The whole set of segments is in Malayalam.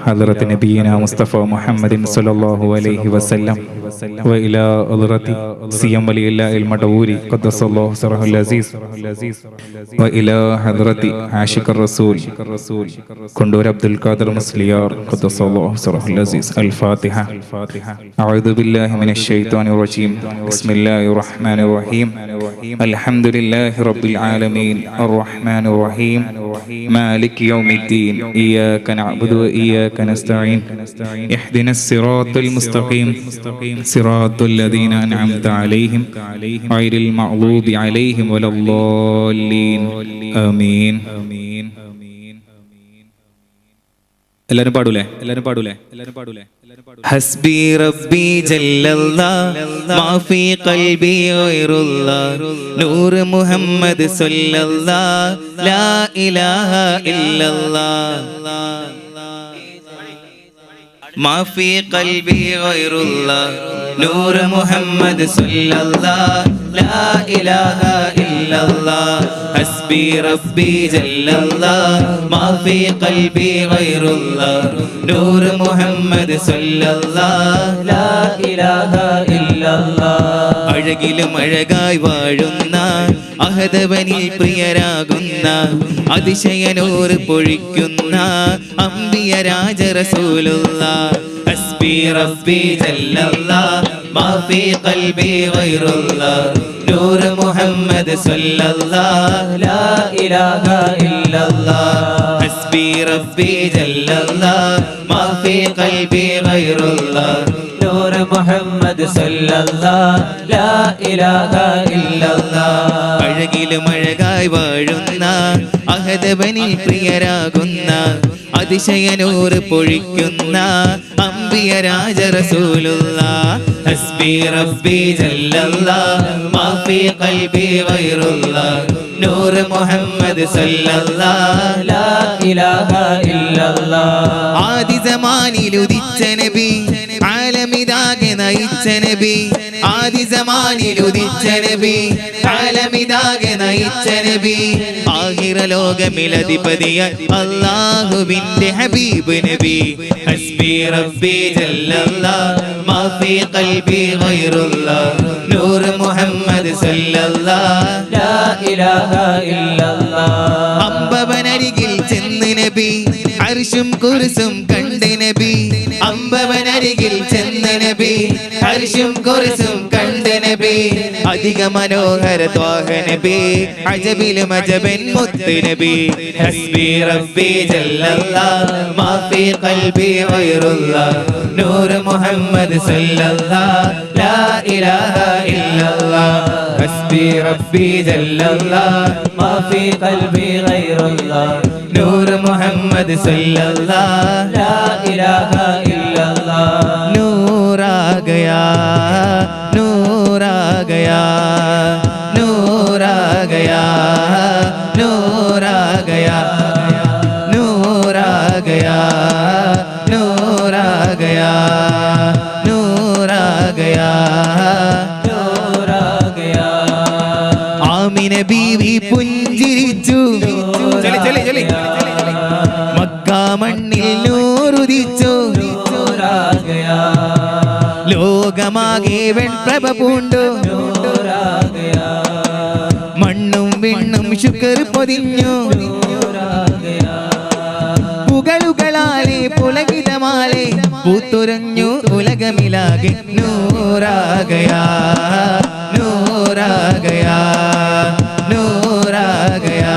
حضرة نبينا مصطفى محمد صلى الله عليه وسلم وإلى حضرة سيم ولي الله المدعوري قدس الله سره العزيز وإلى حضرة عاشق الرسول كندور عبد القادر مسليار قدس الله سره العزيز. الفاتحة. أعوذ بالله من الشيطان الرجيم. بسم الله الرحمن الرحيم. الحمد لله رب العالمين الرحمن الرحيم مالك يوم الدين إياك نعبد وإياك نستعين اهدنا الصراط المستقيم صراط الذين أنعمت عليهم غير المغضوب عليهم ولا الضالين آمين. എല്ലാരും പാടൂലേ ഹസ്ബി റബ്ബി ജല്ലല്ലാഹ് മാഫി ഖൽബി ഗൈറുല്ലാഹ് നൂർ മുഹമ്മദ് സല്ലല്ലാഹ് ലാ ഇലാഹ ഇല്ലല്ലാഹ് മാഫി ഖൽബി ഗൈറുല്ലാഹ് നൂർ മുഹമ്മദ് സല്ലല്ലാഹ് ലാ ഇലാഹ ഇല്ലല്ലാഹ് ഹസ്ബി റബ്ബി ജല്ലല്ലാഹ് മാഫി ഖൽബി ഗൈറുല്ലാഹ് നൂർ മുഹമ്മദ് സല്ലല്ലാഹ് ലാ ഇലാഹ ഇല്ലല്ലാഹ്. അഴകിലും അഴകായി വാഴുന്ന അഹദവനിൽ പ്രിയരാകുന്ന അതിശയനൂർ പൊഴിക്കുന്ന അംബിയ രാജ റസൂലുള്ളാഹ് ഹസ്ബി റബ്ബി ജല്ലല്ലാഹ് മാഫി ഖൽബി ഗൈറുല്ലാഹ് നൂർ മുഹമ്മദ് സല്ലല്ലാഹ് ലാ ഇലാഹ ഇല്ലല്ലാഹ് ഹസ്ബി റബ്ബി ജല്ലല്ലാഹ് മാഫി ഖൽബി ഗൈറുല്ലാഹ് നൂർ മുഹമ്മദ് സല്ലല്ലാഹ് ലാ ഇലാഹ ഇല്ലല്ലാഹ്. അഴകിലും അഴകായി വാഴുന്ന അഹദവനിൽ പ്രിയരാകുന്ന അതിശയനൂർ പൊഴിക്കുന്ന അംബിയ രാജ റസൂലുള്ളാഹ് ഹസ്ബി റബ്ബി ജല്ലല്ലാഹ് മാഫി ഖൽബി ഗൈറുല്ലാഹ് നൂർ മുഹമ്മദ് സല്ലല്ലാഹ് ലാ ഇലാഹ ഇല്ലല്ലാഹ്. ആദി സമാനിൽ ഉദിച്ച നബി ആലമിതാകെ നയിച്ച നബി ആദി സമാനിൽ ഉദിച്ച നബി ആലമിതാകെ നയിച്ച നബി ആഖിറ ലോകമിലധിപതിയായ അല്ലാഹുവിന്റെ ഹബീബ് നബി ഹസ്ബി റബ്ബി ജല്ലല്ലാഹ് മാഫി ഖൽബി ഗൈറുല്ലാഹ് നൂർ മുഹമ്മദ് സല്ലല്ലാഹ് ലാ ഇലാഹ ഇല്ലല്ലാഹ്. അമ്പവനരികിൽ ചെന്ന് നബി അർശും കുർസും കണ്ട് നബി അമ്പവനരികിൽ ചെന്ന് നബി അർശും കുർസും കണ്ട് നബി അധിക മനോഹര ത്വാഹ നബി അജബിലും അജബൻ മുത്ത് നബി ഹസ്ബി റബ്ബി ജല്ലല്ലാഹ് മാഫി ഖൽബി ഗൈറുല്ലാഹ് നൂർ മുഹമ്മദ് സല്ലല്ലാഹ് ലാ ഇലാഹ ഇല്ലല്ലാഹ് ഹസ്ബി റബ്ബി ജല്ലല്ലാഹ് മാഫി ഖൽബി ഗൈറുല്ലാഹ് നൂർ മുഹമ്മദ് സല്ലല്ലാഹ് ലാ ഇലാഹ ഇല്ലല്ലാഹ്. നൂർ ആ ഗയാ നൂർ ആ ഗയാ നൂർ ആ ഗയാ നൂർ ആ ഗയാ നൂർ ആ ഗയാ നൂർ ആ ഗയാ നൂർ ആ ഗയാ നൂർ ആ ഗയാ. ആമിന ബീവി പുഞ്ചിരിച്ചു മക്ക മണ്ണിൽ നൂറുദിച്ചു ലോകമാകെ വെൺപ്രഭ പൂണ്ടു മണ്ണും വിണ്ണും ശുക്ർ പൊതിഞ്ഞു പുകളുകളാലെ പുലകിതമാലെ പൂത്തുരഞ്ഞു ഉലകമിലാകെ നൂറാകയാ നൂറാകയാ നൂറാകയാ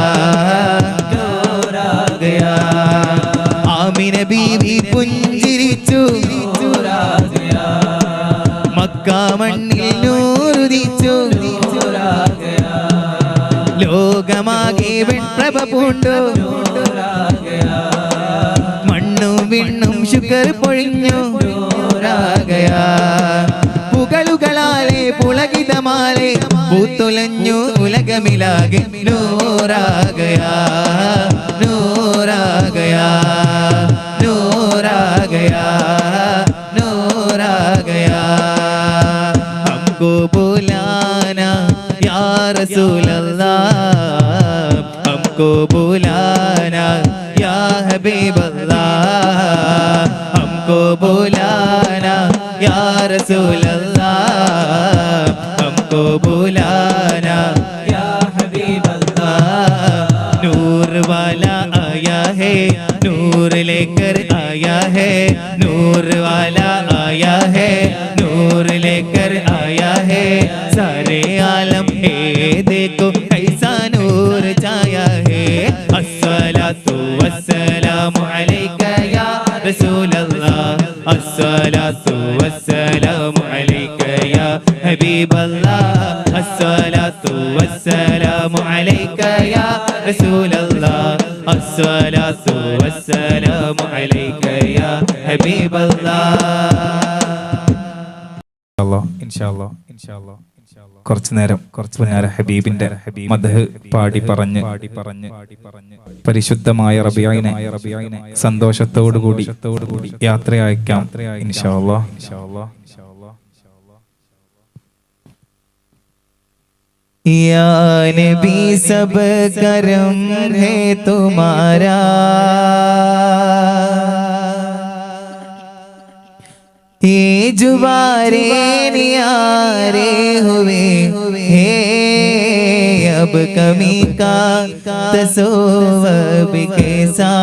നൂറാകയാ. ആമിന ബീവി പുഞ്ചിരിച്ചു മക്ക മണ്ണിൽ നൂറുദിച്ചു ലോകമാകെ വെൺപ്രഭ പൂണ്ടു മണ്ണും വിണ്ണും ശുക്ർ പൊഴിഞ്ഞു പുകളുകളാലെ പുളകിതമാലെ പൂത്തുലഞ്ഞു ഉലകമിലാകെ നൂറാകയാ നൂറാകയാ നൂറാകയാ നൂറാകയാ. हमको बुलाना या रसूल अल्लाह हमको बुलाना या हबीब अल्लाह हमको बुलाना या रसूल अल्लाह, हमको बुलाना या हबीब अल्लाह। नूर वाला आया है, नूर लेकर आया है, नूर वाला आया है, नूर लेकर आया है। सारे आलम है देखो कैसा नूर छाया है। अस्सलातु वस्सलामु अलैका या रसूल अल्लाह, अस्सलातु वस्सलामु अलैका या हबीब अल्लाह, अस्सलातु वस्सलामु अलैका या रसूल अल्लाह, अस्सलातु वस्सलामु अलैका या हबीब അല്ലാഹ് കുറച്ചു നേരം ഹബീബിന്റെ മദ്ഹ് പാടി പറഞ്ഞ് പരിശുദ്ധമായ റബീഇനെ സന്തോഷത്തോടുകൂടി യാത്ര അയക്കാം ഇൻഷാ അല്ലാഹ്। या नबी सब करम है तुम्हारा, ये जुबारे नियारे हुए हैं, अब कमी का तसव्वुर कैसा।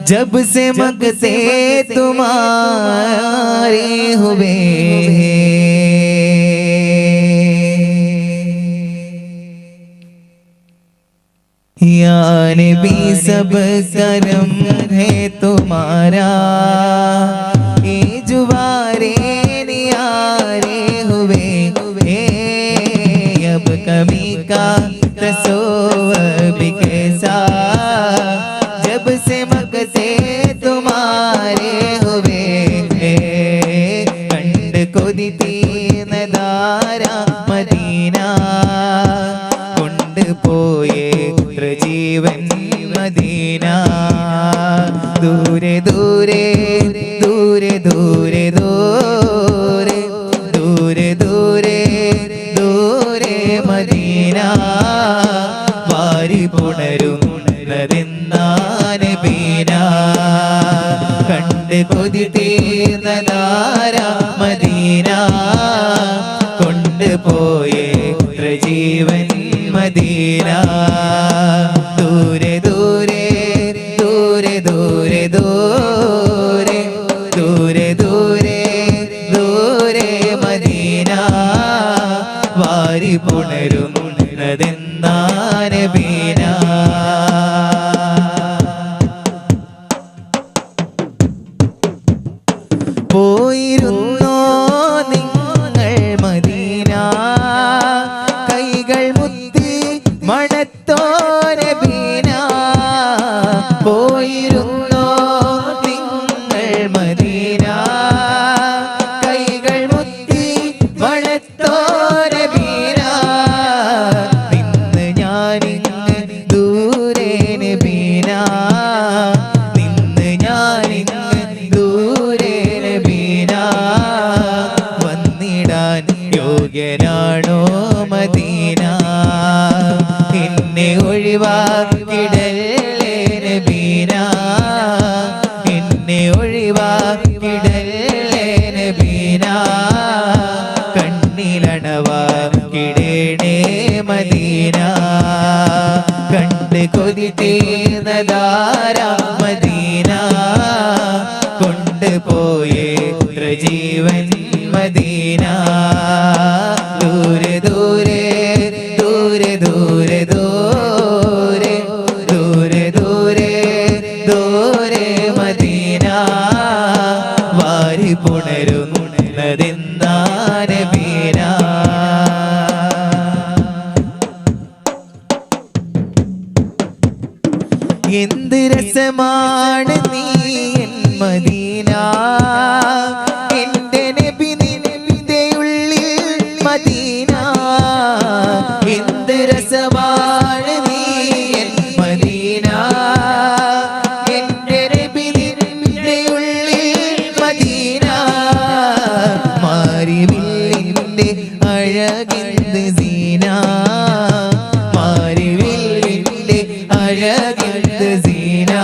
जब से मगते तुम्हारे हुए या नबी सब करम है तुम्हारा, ये जुबारे नियारे हुए अब कमी का तसव्वुर कैसा। जब से मगते तुम्हारे हुए कंड को दिती नदारा मदीना, कुंड पोए जीवन मदीना। दूरे दूरे दूरे दूरे दूरे दूरे दूरे दूरे मदीना, വാരി പുണരുന്നതെന്നാണ് ബീന। കണ്ട് കൊതി തീർന്നതാര മദീന, കൊണ്ടുപോയേ ജീവൻ മദീന। ദൂരെ ദൂരെ ദൂരെ ദൂരെ ദൂരെ ദൂരെ ദൂരെ ദൂരെ മദീന, വാരി പുണരുന്നതെന്നാണ് ബീന। പോയിരുന്നോ നിങ്ങൾ മദീന, കൈകൾ മുത്തി മണത്തോനെ ബീന। പോയിരുന്നോ നിങ്ങൾ മദീന, കൈകൾ മുത്തി മണത്തോനെ ബീന। നിന്ന് ഞാനിങ്ങ് ദൂരേന് ബീന, നിന്ന് ഞാനിങ്ങ് ദൂരേന് ബീന। വന്നിടാൻ യോഗ്യനാണോ മദീന, എന്നെ ഒഴിവാക്കിടല്ലേ നബീന, എന്നെ ഒഴിവാക്കിടല്ലേ നബീന। കണ്ണിലണവാക്കിടേണേ മദീന, കണ്ട് കൊതി തീർന്നതാര മദീന, കൊണ്ടുപോയേ ജീവൻ മദീന। ദൂരെ ദൂരെ ദൂരെ ദൂരെ ദൂരെ ദൂരെ ദൂരെ ദൂരെ മദീന, വാരി പുണരുന്നതെന്നാണ് ബീന। എന്ത് രസമാണ് നീ എൻ മദീന, എന്റെ നബി നിന്റെ ഉള്ളിൽ മദീന। എന്ത് രസമാണ് നീ എൻ മദീന, എന്റെ നബി നിന്റെ ഉള്ളിൽ മദീന। മാരിവില്ലിന്റെ അഴകിന്ത് സീന, മാരിവില്ലിന്റെ അഴകിന്ത് സീന।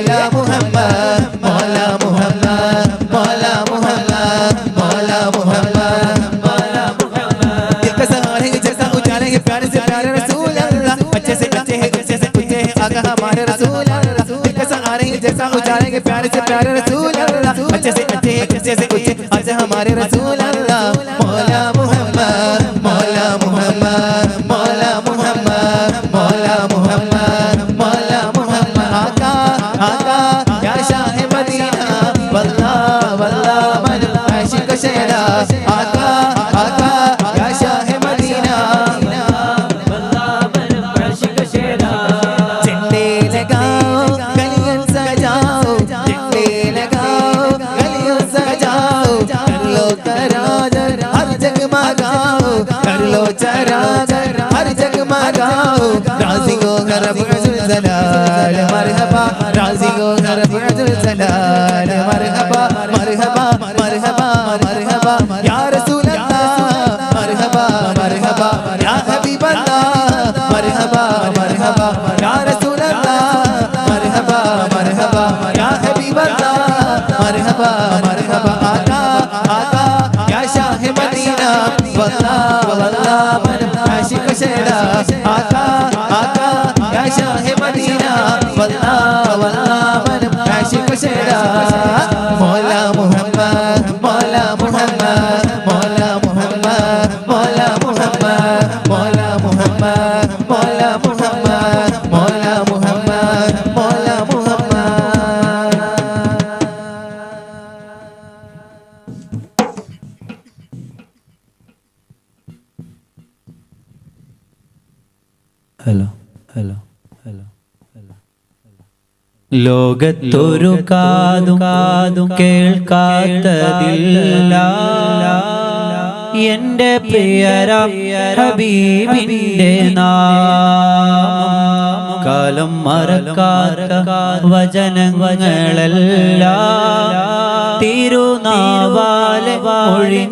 मौला मुहम्मद मौला मुहम्मद मौला मुहम्मद मौला मुहम्मद मौला मुहम्मद दिल का सहारे जैसा उजालेंगे प्यारे से प्यारे रसूल अल्लाह अच्छे से अच्छे हैं अच्छे से अच्छे हैं आका हमारे रसूल अल्लाह दिल का सहारे जैसा उजालेंगे प्यारे से प्यारे रसूल अल्लाह अच्छे से अच्छे हैं अच्छे से अच्छे अच्छे हमारे रसूल अल्लाह मौला मुहम्मद मौला मुहम्मद मौला मुहम्मद मौला मुहम्मद मौला मुहम्मद आका आका या शाह मदीना वल्लाह वल्लाह मन आशिक शहरा आका आका या शाह मदीना वल्लाह मन आशिक शहरा झंडे लगाओ गलियां सजाओ झंडे लगाओ गलियां सजाओ कर लो तराजर हर जगमगाओ कर लो चराजर हर जगमगाओ राजी को घर फजल जलाल मरहबा राजी को घर फजल जलाल मरहबा मरहबा मरहबा मरहबा या रसूल अल्लाह मरहबा मरहबा या हबीब अल्लाह मरहबा मरहबा या रसूल अल्लाह मरहबा मरहबा या हबीब अल्लाह मरहबा मरहबा आका आका या शाह मदीना वल्लाह वल्लाह मन आशिक शहरा आका आका या शाह मदीना वल्लाह वल्लाह मन आशिक शहरा मौला मुहम्मद मौला मुहम्मद मौला मुहम्मद मौला मुहम्मद मौला मुहम्मद मौला मुहम्मद मौला मुहम्मद मौला Muhammad hello hello hello hello ലോകത്തൊരു കാതും കേൾക്കാത്തതില്ല എന്റെ പ്രിയരാം ഹബീബിന്റെ നാമം കാലം മറക്കാത്ത വചനങ്ങളെല്ലാം തിരുനാവാലെ ഒഴിഞ്ഞുള്ളതേകം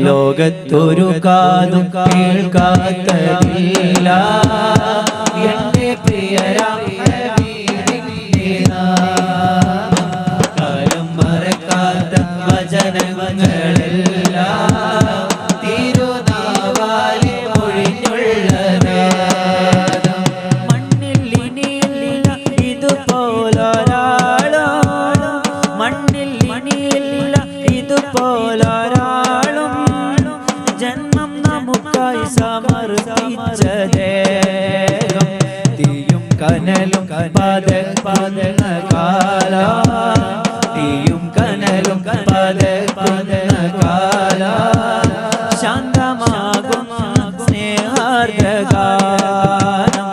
ലോകത്തൊരു കാതും കേൾക്കാത്തതില്ല എന്റെ പ്രിയരാം ഹബീബിന്റെ നാമം കാലം മറക്കാത്ത വചനങ്ങളെല്ലാം തിരുനാവാലെ ഒഴിഞ്ഞുള്ളതേകം മണ്ണിൽ ഇനിയില്ല ഇതുപോലൊരാളും മണ്ണിൽ ഇനിയില്ല ഇതുപോലൊരാളും ജന്മം നമുക്കായി സമർപ്പിച്ചതേകം തീയും കനലും പതന കാലം തീയും കനലും പതന കാലം ശാന്തമാകും സ്നേഹാർദ്രഗാനം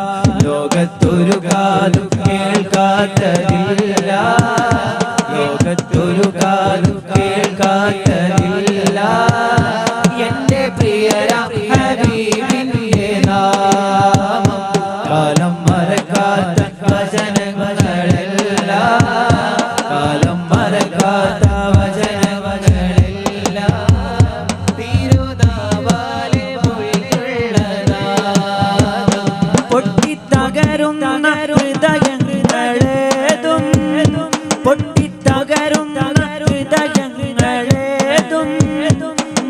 ലോകത്തൊരു കാതും കേൾക്കാത്തതില്ല ലോകത്തൊരു കാതും കേൾക്കാത്തതില്ല എന്റെ പ്രിയരാം ഹബീബിന്റെ നാമം കാലം മറക്കാത്ത വചനങ്ങളെല്ലാം കാലം മറക്കാത്ത വചനങ്ങളെല്ലാം തിരുനാവാലെ മൊഴിയുള്ളതാകം പൊട്ടിത്തകരുന്ന ഹൃദയങ്ങളേതും പൊട്ടിത്തകരുന്ന ഹൃദയങ്ങളേതും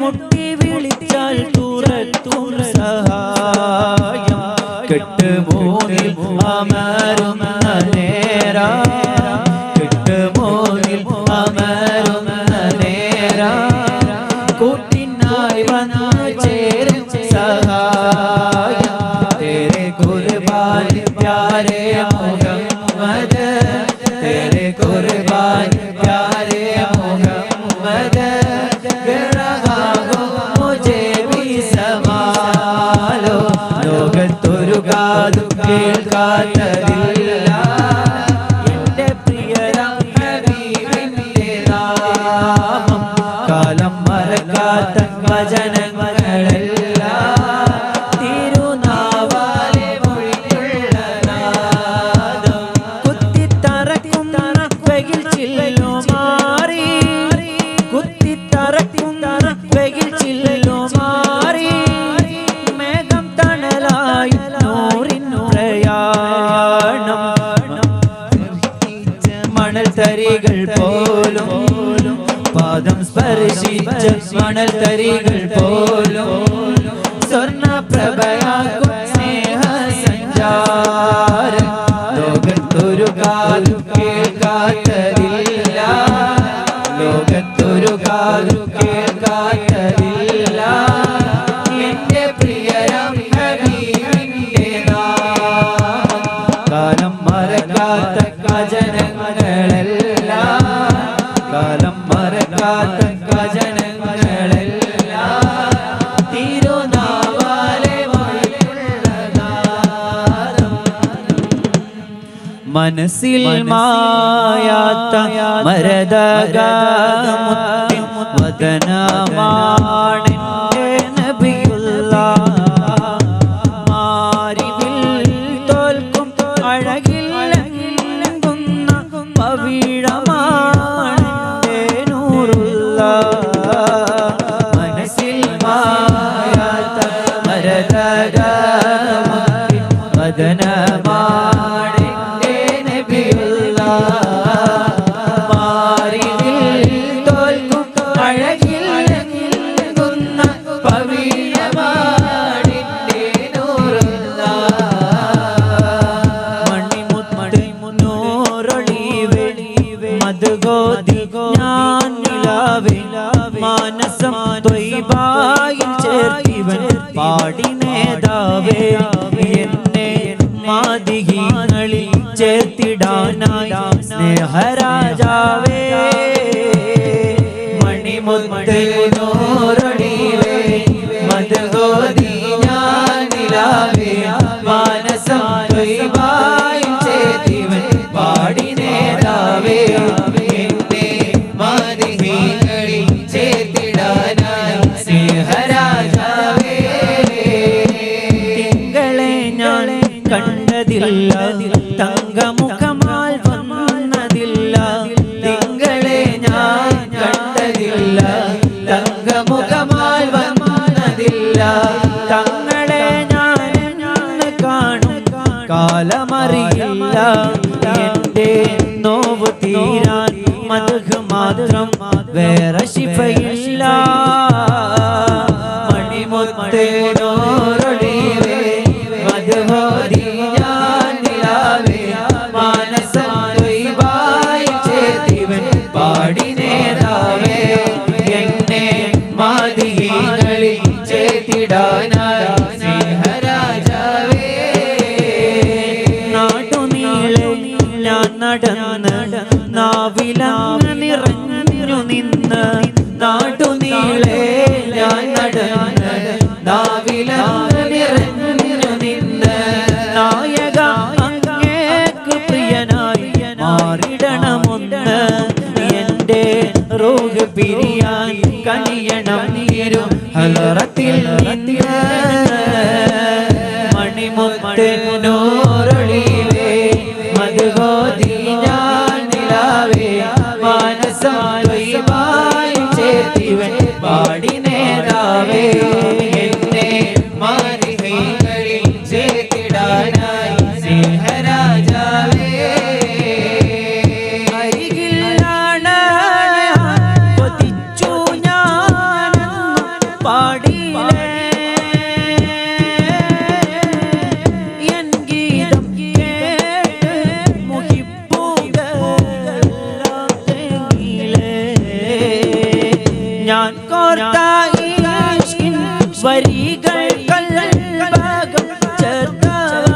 മുട്ടി വിളിച്ചാൽ തുറത്തും സഹായം കെട്ടുമൂന്നിൽ അമരുന്ന നേരം കെട്ടുമൂന്നിൽ അമരുന്ന നേരം കൂട്ടിനായി വന്നു ചേരും സഹായം തേരെ കുർബാൻ പ്യാരെ മുഹമ്മദ് തേരെ കുർബാൻ പ്യാരെ മുഹമ്മദ് ലോകത്തൊരു കാതും കേൾക്കാത്തതില്ല എന്റെ പ്രിയരാം ഹബീബിന്റെ നാമം കാലം മറക്കാത്ത വചനങ്ങളെല്ലാം തിരുനാവാലെ മൊഴിയുള്ളതാകം കുത്തിത്തറക്കും വെയിൽ ചില്ലു മാറി കുത്തിത്തറക്കും വെയിൽ ചില്ലു മാറി മേഘം തണലായി നൂറിൻ പ്രയാണം തരികൾ പോലും പാദം സ്പർശിച്ച മണൽ തരികൾ പോലും സ്വർണ്ണ പ്രഭയാകും സ്നേഹ സഞ്ചാരം ലോകത്തൊരു കാലം കേൾക്കാത്തതില്ല ലോകത്തൊരു കാലം കേൾക്കാത്തതില്ല എന്റെ പ്രിയരാം ഹബീബിന്റെ നാമം കാലം മറക്കാത്ത ഖജനങ്ങളെല്ലാം കാലം മറക്കാത്ത ഖജനങ്ങളെല്ലാം തിരുനാവാലെ മൊഴിയുള്ളതാദം മനസ്സിൽ മായാത്ത മരതകമുത്തിൻ വദനമാണെന്റെ നബിയുള്ള മാരിവിൽ തോൽക്കും അഴകിൽ ലംഘുന്ന പവിഴമാണെന്റെ നൂറുള്ള മനസ്സിൽ മായാത്ത മരതകമുത്തിൻ വദനമാണെന്റെ നബിയുള്ള മാരിവിൽ തോൽക്കും അഴകിൽ ലംഘുന്ന പവിഴമാണെന്റെ നൂറുള്ള മണിമുന്നൂറൊളിവേ മധുഗോതി ഞാൻ നിലാവേ മാനസം ത്വയ്ബായിൽ ചേർത്തിവൻ പാടി നേതാവേ എന്നെ മാദിഹീങ്ങളിൽ ചേർത്തിടാനായി സ്നേഹരാജാവേ മണിമുന്നൂറൊളിവേ മധുഗോതി ഞാൻ നിലാവേ മാനസം ത്വയ്ബായിൽ ചേർത്തിവൻ പാടി നേതാവേ എന്നെ മാദിഹീങ്ങളിൽ ചേർത്തിടാനായി സ്നേഹരാജാവേ തിങ്കളെ ഞാൻ കണ്ടതില്ല തങ്കമുഖമാൽ വന്നതില്ല തിങ്കളെ ഞാൻ കണ്ടതില്ല തങ്കമുഖമാൽ വന്നതില്ല തങ്ങളെ ഞാൻ കാണും കാലമറിയില്ല എന്റെ നോവ് തീരാൻ മധു മാത്രം വേറെ ശിഫയില്ല മണിമുത്തേനോരൊളിവേ മധുഹോതി ഞാൻ നിലാവേ മാനസം ത്വയ്ബായിൽ ചേർത്തിവൻ പാടി നേതാവേ എന്നെ മാദിഹീങ്ങളിൽ ചേർത്തിടാനായി സ്നേഹരാജാവേ നാട്ടുനീളെ ഞാൻ നടന്ന് നാവിലങ്ങ് നിറഞ്ഞു നിന്ന് നാട്ടുനീളെ ഞാൻ നടന്ന് നാവിലങ്ങ് നിറഞ്ഞു നിന്ന് നായക അങ്ങേക്ക് പ്രിയനായി മാറിടണമൊന്ന് എന്റെ റൂഹ് പിരിയാൻ കനിയണം നീരും ഹലറത്തിൽ നിന്ന് മണിമുത്തേനോരൊളിവേ മധുഗോതി ഞാൻ നിലാവേ മാനസം ത്വയ്ബായിൽ ചേർത്തിവൻ പാടി നേതാവേ എന്നെ മാദിഹീങ്ങളിൽ ചേർത്തിടാനായി സ്നേഹരാജാവേ അരികിലാണ് കൊതിച്ചു ഞാനെന്നും പാടിയില്ലേ എൻ ഗീതം കേട്ട് മുഹിബ്ബുകളെല്ലാം തേങ്ങിയില്ലേ ഞാൻ കോർത്ത ഈ ഇഷ്കിൻ വരികൾ കൽബകം ചേർത്തവ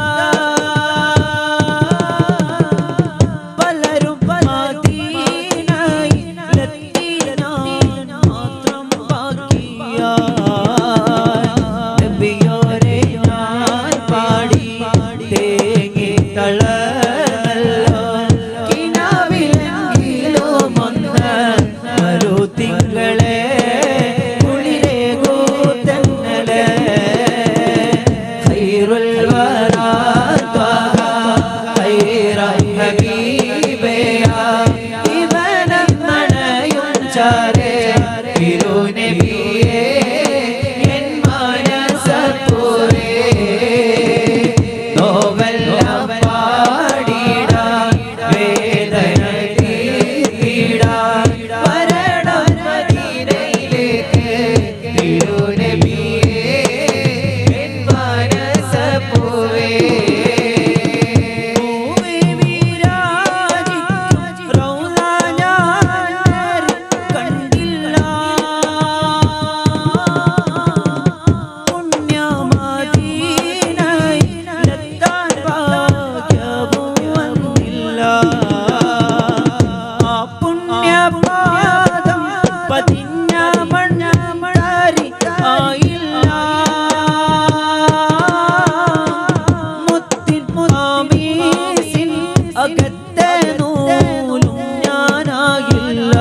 അകത്തെ നൂലും ഞാനാകില്ല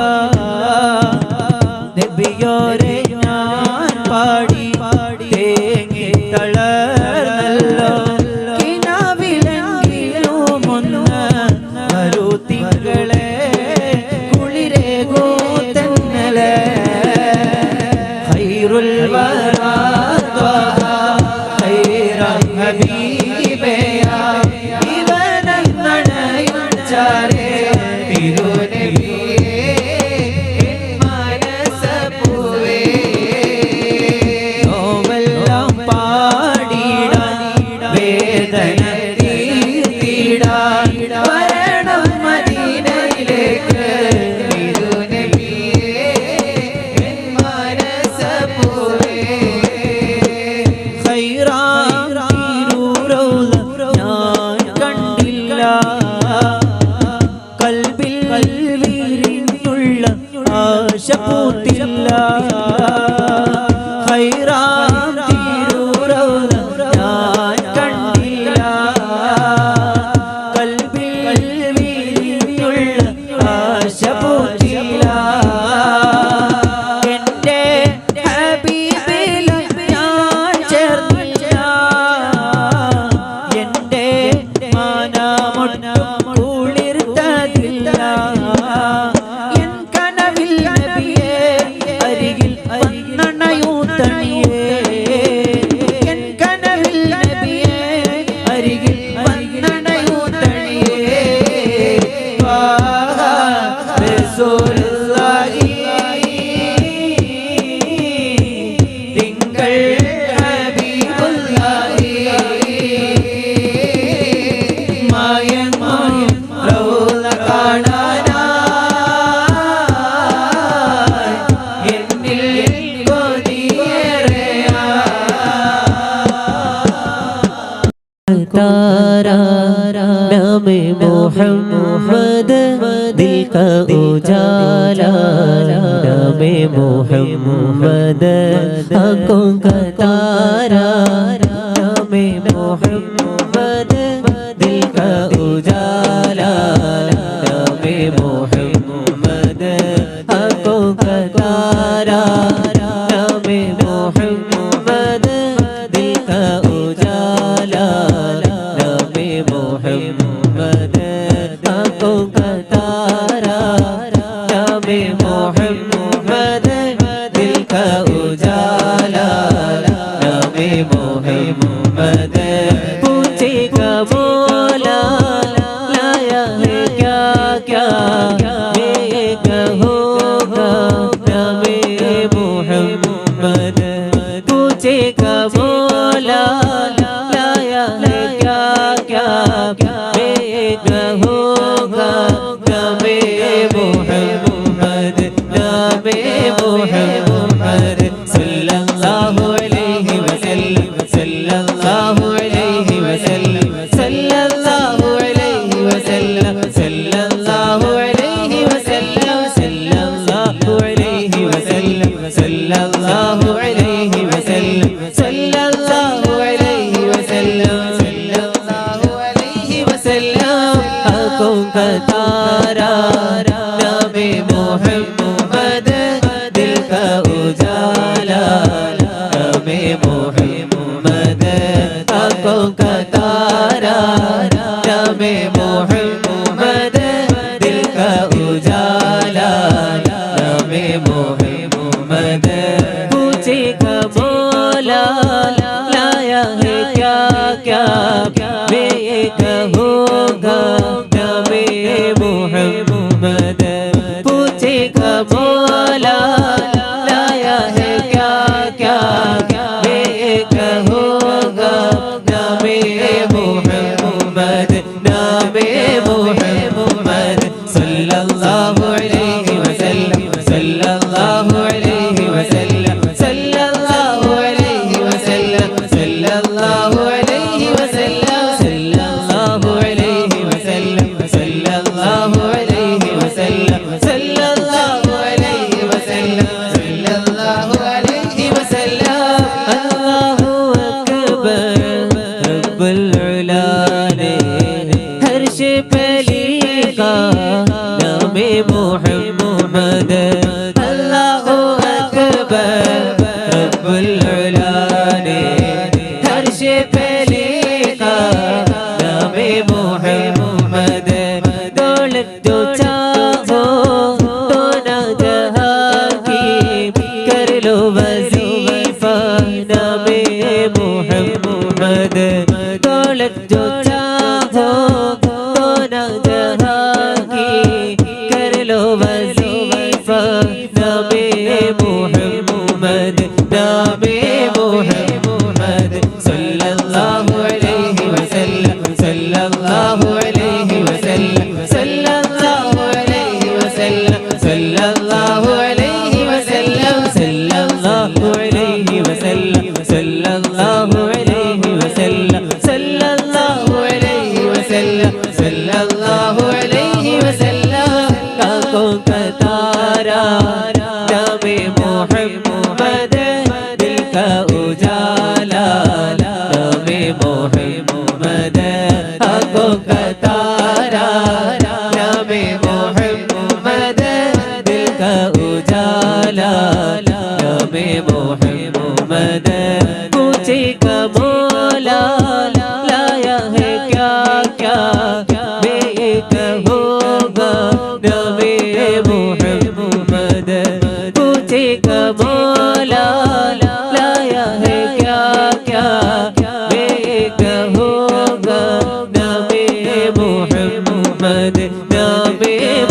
നബിയോരെ ഞാൻ പാടി തേങ്ങി തളർന്നല്ലോ കിനാവിലെങ്കിലും ഒന്ന് വരൂ തിങ്കളെ കുളിരേകോ തെന്നലെ ഖൈറുൽ വറാ ഖൈറ ഹബീബയാ ഇവനന്നണയും ചാരേ തിരുനബിയേ മനസപൂവേ നോവെല്ലാം പാടിടാൻ വേദന തീർത്തിടാൻ വരണം മദീനയിലേക്ക് തിരുനബിയേ മനസപൂവേ ഖൈറാം തിരുറൗള ഞാൻ കണ്ടില്ല കൽബിൽ വിരിഞ്ഞുള്ള ആശ പൂത്തില്ല ഖൈറാം തിരുറൗള ഞാൻ കണ്ടില്ല കൽബിൽ വിരിഞ്ഞുള്ള ആശ പൂത്തില്ല എന്റെ ഹബീബിൽ ഞാൻ ചേർന്നില്ല എന്റെ മാനമൊട്ടും കുളിർത്തതില്ല എൻ കനവിൽ നബിയേ അരികിൽ വന്നണയൂ തണിയേ എൻ കനവിൽ നബിയേ അരികിൽ വന്നണയൂ തണിയേ ത്വാഹ റസൂലുള്ളാഹി തിങ്കൾ ഹബീബുല്ലാഹി മായങ്ങും റൗള കാണാനായി എന്നിൽ കൊതിയേറെയാ तारा नामे मोहम्मद दिल का उजाला नामे मोहम्मद आंखों का तारा नामे मोहम्मद दिल का उजाला नामे मोहम्मद आंखों का तारा नामे मोहम्मद दिल का उजाला नामे मोहम्मद आंखों का तारा नामे मोहम्मद दिल का उजाला नामे मोहम्मद पूछेगा मौला लाया है क्या क्या ये कहोगा नामे मोहम्मद पूछेगा मौला लाया है क्या क्या ये कहोगा नामे मोहम्मद नामे मोहम्मद सल्लल्लाहु अलैहि वसल्लम सल्लल्लाहु अलैहि वसल्लम सल्लल्लाहु अलैहि वसल्लम सल्लल्लाहु अलैहि वसल्लम सल्लल्लाहु अलैहि वसल्लम सल्लल्लाहु अलैहि वसल्लम सल्लल्लाहु अलैहि वसल्लम सल्लल्लाहु अलैहि वसल्लम आंखों का तारा नामे मोहम्मद दिल का उजाला नामे मोहम्मद आंखों का तारा नामे मोहम्मद दिल का उजाला नामे मोहम्मद पूछेगा मौला लाया है क्या क्या मैं ये कहूँगा नामे मोहम्मद पूछेगा मौला लाया है क्या क्या मैं ये कहूँगा नामे मोहम्मद नामे मोहम्मद सल्लल्लाहु अलैहि वसल्लम सल्लल्लाहु अलैहि वसल्लम सल्लल्लाहु अलैहि वसल्लम सल्लल्लाहु अलैहि वसल्लम सल्लल्लाहु अलैहि वसल्लम सल्लल्लाहु अलैहि वसल्लम सल्लल्लाहु अलैहि वसल्लम सल्लल्लाहु अलैहि वसल्लम अल्लाहु अकबर रब्बुल उला ने हर्ष पे का नामे मोहम्मद अल्लाहु अकबर रब्बुल उला ने हर्षे पे लिखा नामे मोहम्मद दौलत जो चाहो तो ना जहां की कर लो वजीफा नामे मोहम्मद दौलत जो चाहो तो ना जहां की कर लो वजीफा नामे मोहम्मद सल्लल्लाहु अलैहि वसल्लम सल्लल्लाहु अलैहि वसल्लम सल्लल्लाहु अलैहि वसल्लम सल्लल्लाहु अलैहि वसल्लम सल्लल्लाहु अलैहि वसल्लम सल्लल्लाहु अलैहि वसल्लम सल्लल्लाहु अलैहि वसल्लम सल्लल्लाहु अलैहि वसल्लम आंखों का तारा नामे मोहम्मद दिल का उजाला नामे मोहम्मद आंखों का तारा नामे मोहम्मद दिल का उजाला नामे मोहम्मद पूछे का मौला लाया है क्या क्या मैं ये कहूँगा नामे मोहम्मद पूछे का मौला लाया है क्या क्या मैं ये कहूँगा नामे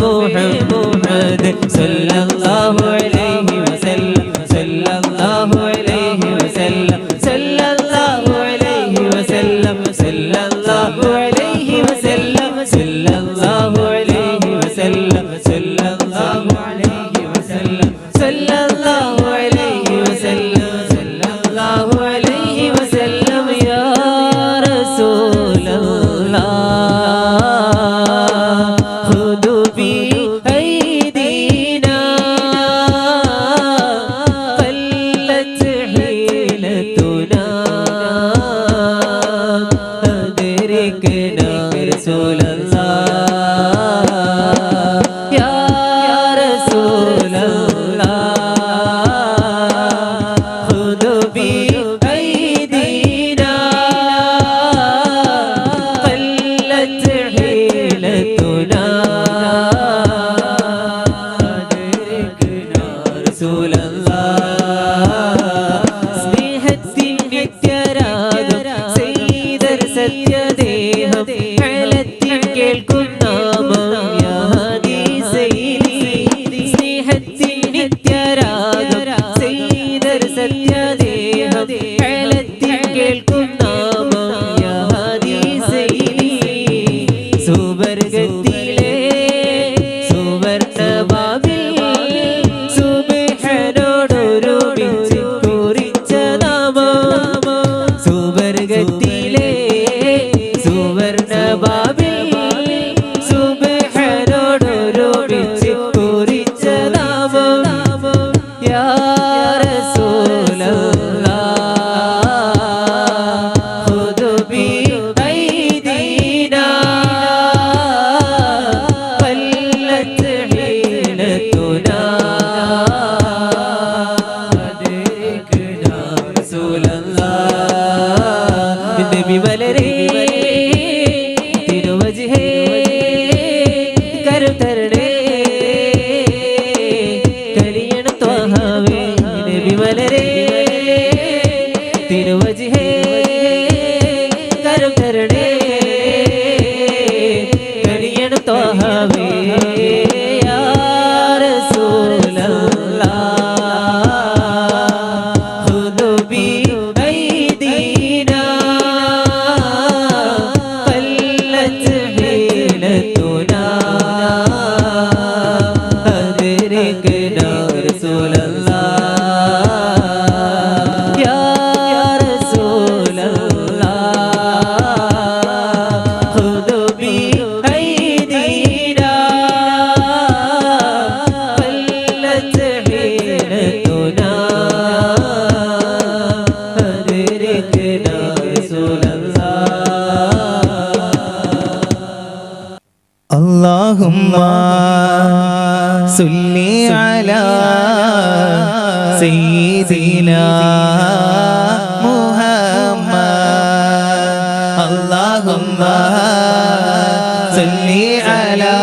मोहम्मद सल्लल्लाहु अलैहि वसल्लम सल्लल्लाहु अलैहि वसल्लम सल्लल्लाहु अलैहि वसल्लम सल्लल्लाहु अलैहि वसल्लम सल्लल्लाहु अलैहि वसल्लम सल्लल्लाहु अलैहि वसल्लम सल्लल्लाहु अलैहि वसल्लम सल्लल्लाहु अलैहि वसल्लम या रसूल अल्लाह खुद भी ऐदीना قلت حيلتنا أدركنا رسول الله يا رسول الله خذ بأيدينا قلت حيلتنا أدركنا رسول الله സ്നേഹത്തിൻ നിത്യരാഗം ചെയ്തർ സത്യദേഹം ഹലത്തിൽ കേൾക്കും നാമം യാ ഹദീസൈനി സ്നേഹത്തിൻ നിത്യരാഗം ചെയ്തർ സത്യദേഹം ഹലത്തിൽ കേൾക്കും നാമം യാ ഹദീസൈനി സുവർഗത്തിലെ സുവർണഭാവിൽ സുബ്ഹാനോടൊരുമിച്ച് കുറിച്ച നാമം സുവർഗത്തിലെ സുവർണഭാവിൽ സുബ്ഹാനോടൊരുമിച്ച് കുറിച്ച നാമം യാ റസൂലല്ലാഹ് ഖുദ് ബിഅയ്ദീനാ قلت حيلتنا أدركنا رسول الله നബി വലരേ തിരുവജ്ഹേ കരം തരണേ കരിയണ ത്വഹാവേ നബി വലരേ തിരുവജ്ഹേ കരം തരണേ കരിയണ ത്വഹാവേ യാ റസൂലല്ലാഹ് ഖുദ് ബിഅയ്ദീനാ قلت حيلتنا اللهم صل على سيدنا محمد اللهم صل على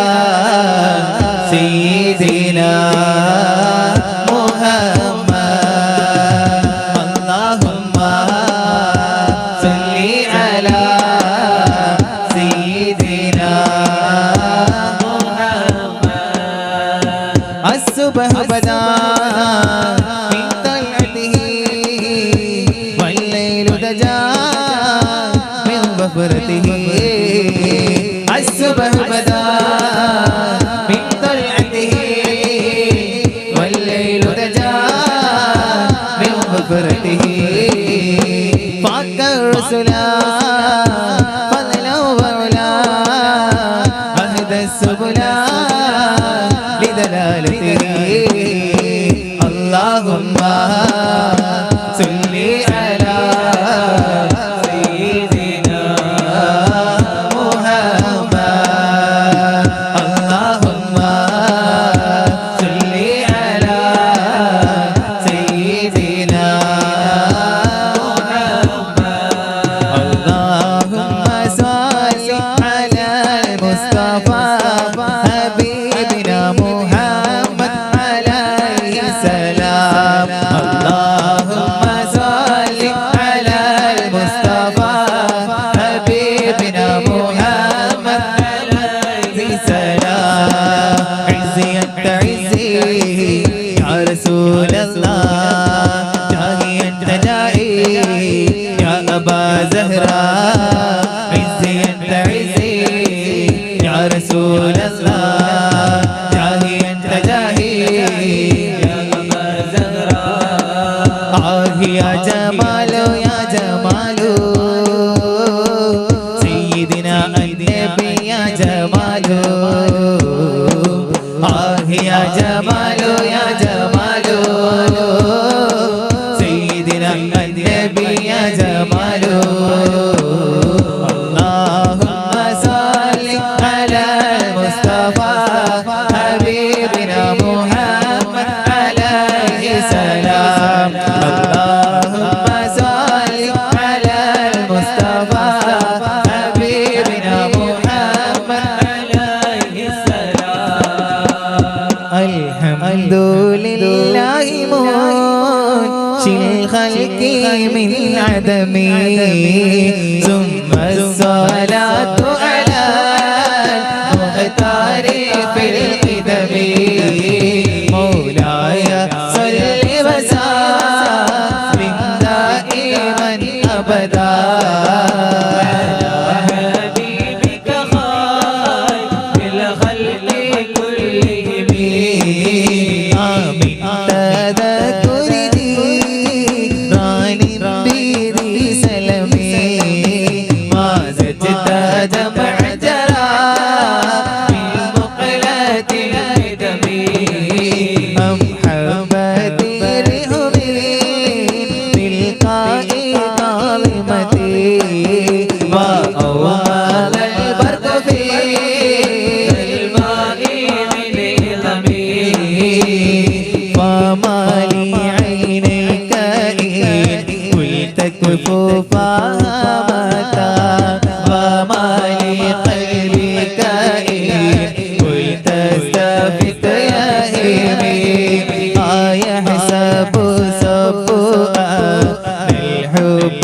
سيدنا الصبح بدا من طلعته والليل دجا من ظفرته الصبح بدا من طلعته والليل دجا من ظفرته فاق الرسلا فضلا وعلا أهدى السبلا لدلالته اللهم صل على سيدنا محمد اللهم صل على سيدنا محمد اللهم صل على المصطفى حبيبنا محمد عليه السلام اللهم صل على المصطفى حبيبنا محمد عليه السلام عزي انت عزي يا رسول الله جاهي انت جاهي يا ابا زهراء عزي انت عزي يا رسول الله جاهي انت جاهي يا ابا زهراء يا جمال يا جمال سيدنا النبي يا جمال يا جمال يا جمال سيدنا النبي يا جمال اللهم صل على المصطفى حبيبنا محمد عليه السلام اللهم صل على المصطفى حبيبنا محمد عليه السلام الحمد لله منشئ الخلق من عدم ثم الصلاة على المختار في القدم مولاي صل وسلم دائما أبدا على حبيبك خير الخلق كلهم آمين تذكر ران بذي سلمي ما زدت دمع جرى من مقلة القدم أم حبت رهم بلقاء ظالمتي وأوال البرق في الماء من غمي فما لي عينيك إن قلت كفوفها متى وما لي قلبك إن قلت استفت يا همي يحسب صفوها الحب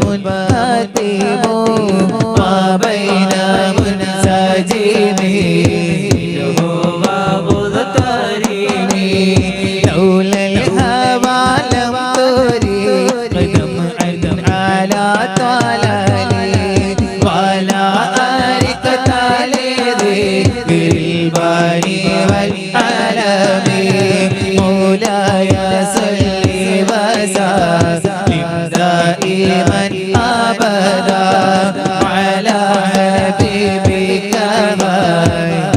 منهتم وبين منسجمين ومضطرمين لولا الهوى لم تريد قدم على طلالي ولا أرك تالي ذكر الباني والعالم مولاي صل وسلم دائما أبدا على حبيبك خير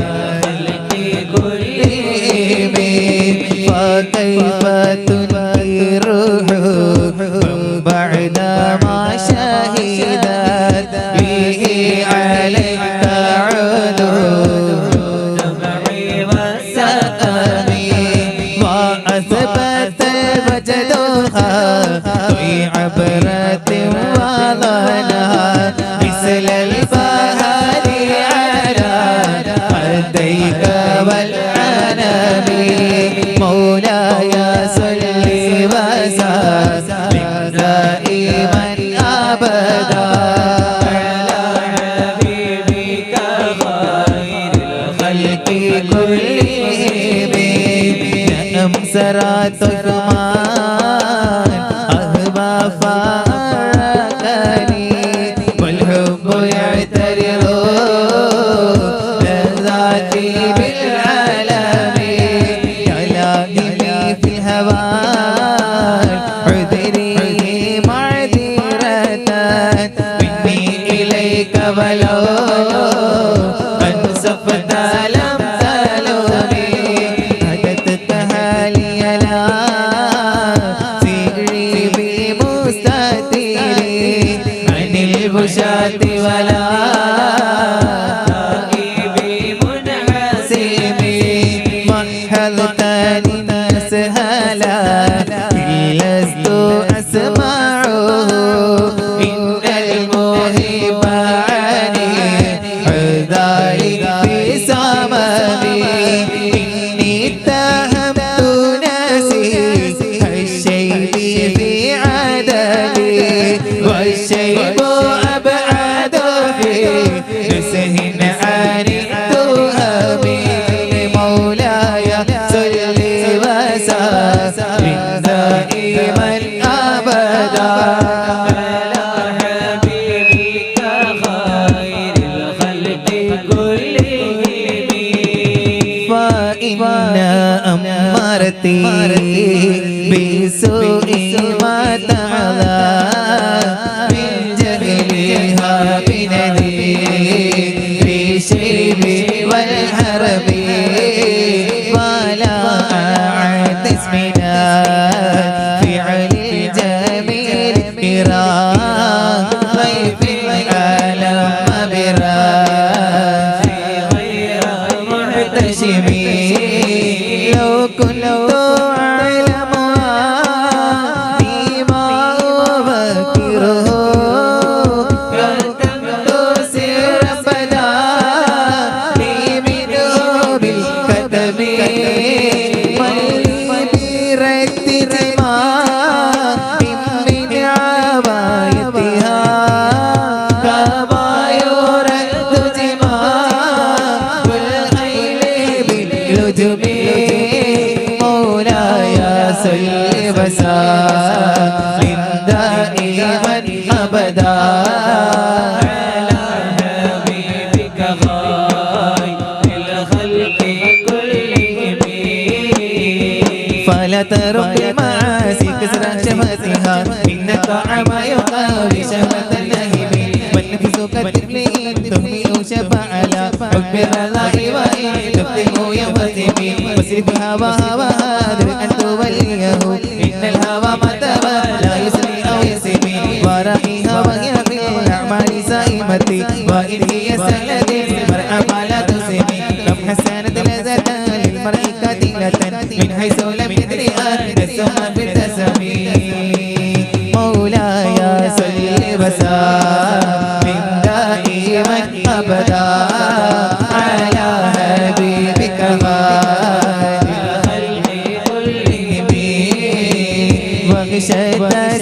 كلهم فكيف تنكره بعد ما شهدت به عليك عدو لديك والأنام مولاي صل وسلم دائما أبدا على حبيبك خير الخلق كلهم نعم سرات عثمان أهبى فارقني والحب يعترض لذاتي بالعالم يا لاهمي في الهوى عذري معذرة مني إليك ولو أنصفت لم تلومي هدتك هالي لا سيري بمستديري عن البشاة ولا محلتني سهلا لست أسمعه إن المهب عني عذاري في سممي إني اتهمت نفسي الشيب في عدمي والشيب أبعد في نسه عن التهمي مولاي صل وسلم دائما أبدا على حبيبك خير الخلق كلهم فإن أمرتي بسوء ما تعالى من جهلها بنذير الشيب والحرب ولا أعد اسمنا فعل الجميل كرام ضيف العالم برام غير محتشمين لو كنت أعلم فيما أفكره كتمت سر بدا لي منه بالكتب ولي برتب من عبايتها كما يرد جماع والخيل باللجب مولاي صل وسلم دائما أبدا على حبيبك خير الخلق كلهم فلا ترك المعاصي كسر شفتها إن الطعام يقاوي شهوة اللهب والنفس كالطفل إن تهمل شفاعلا أكبر الله وإن تفتح يفتمي واصرف هواها وهادر أن توليه إن الهوى متى لا يسري أو يسمي ورائها وهي في الأعمال سائمتي وإن هي سهلة المرأة فلا تسمي كم حسنت لذة للمرء قتيلة من حيث لم يدرها نفسها في التسمي مولاي صل وسلم دائما أبدا على حبيبك خير الخلق كلهم وغشت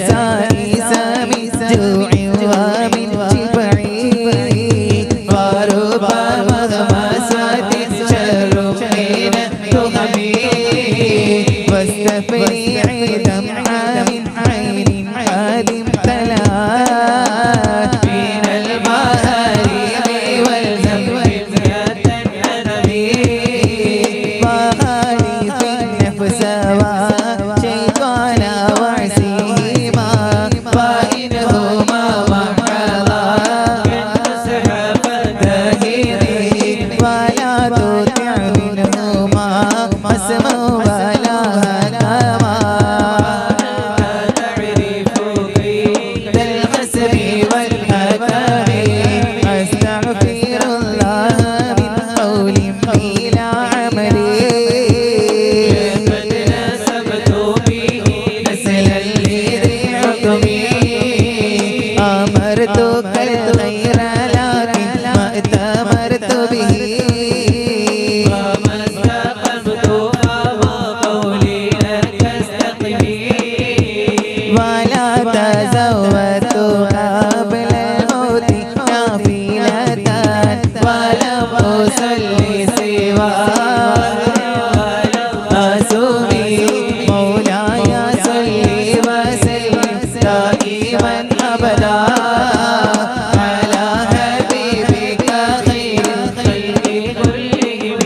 سائس من جوع ومن شبع ورب مغمسة شر من تهمي واستفريع دمعة من عين حالم تلا من المهارم والذنب أدمي وهالي في النفس وشيطان وعسيهما وإنهما وحظا كالمسحف الدهير ولا تطع منهما اسما ولا هكما تعرف قيد الحسب والحكم أستغفر الله من قول بلا عمل قد نسبت به نسلا لذي حكمي أمرتك الخير لكن ما اتمرت به सल्ली सेवा आसुमी मौलाया सल्ली वसल्लिम दाइमन अबदा अला हबीबिका खैरुल खल्क़ि कुल्लिहिम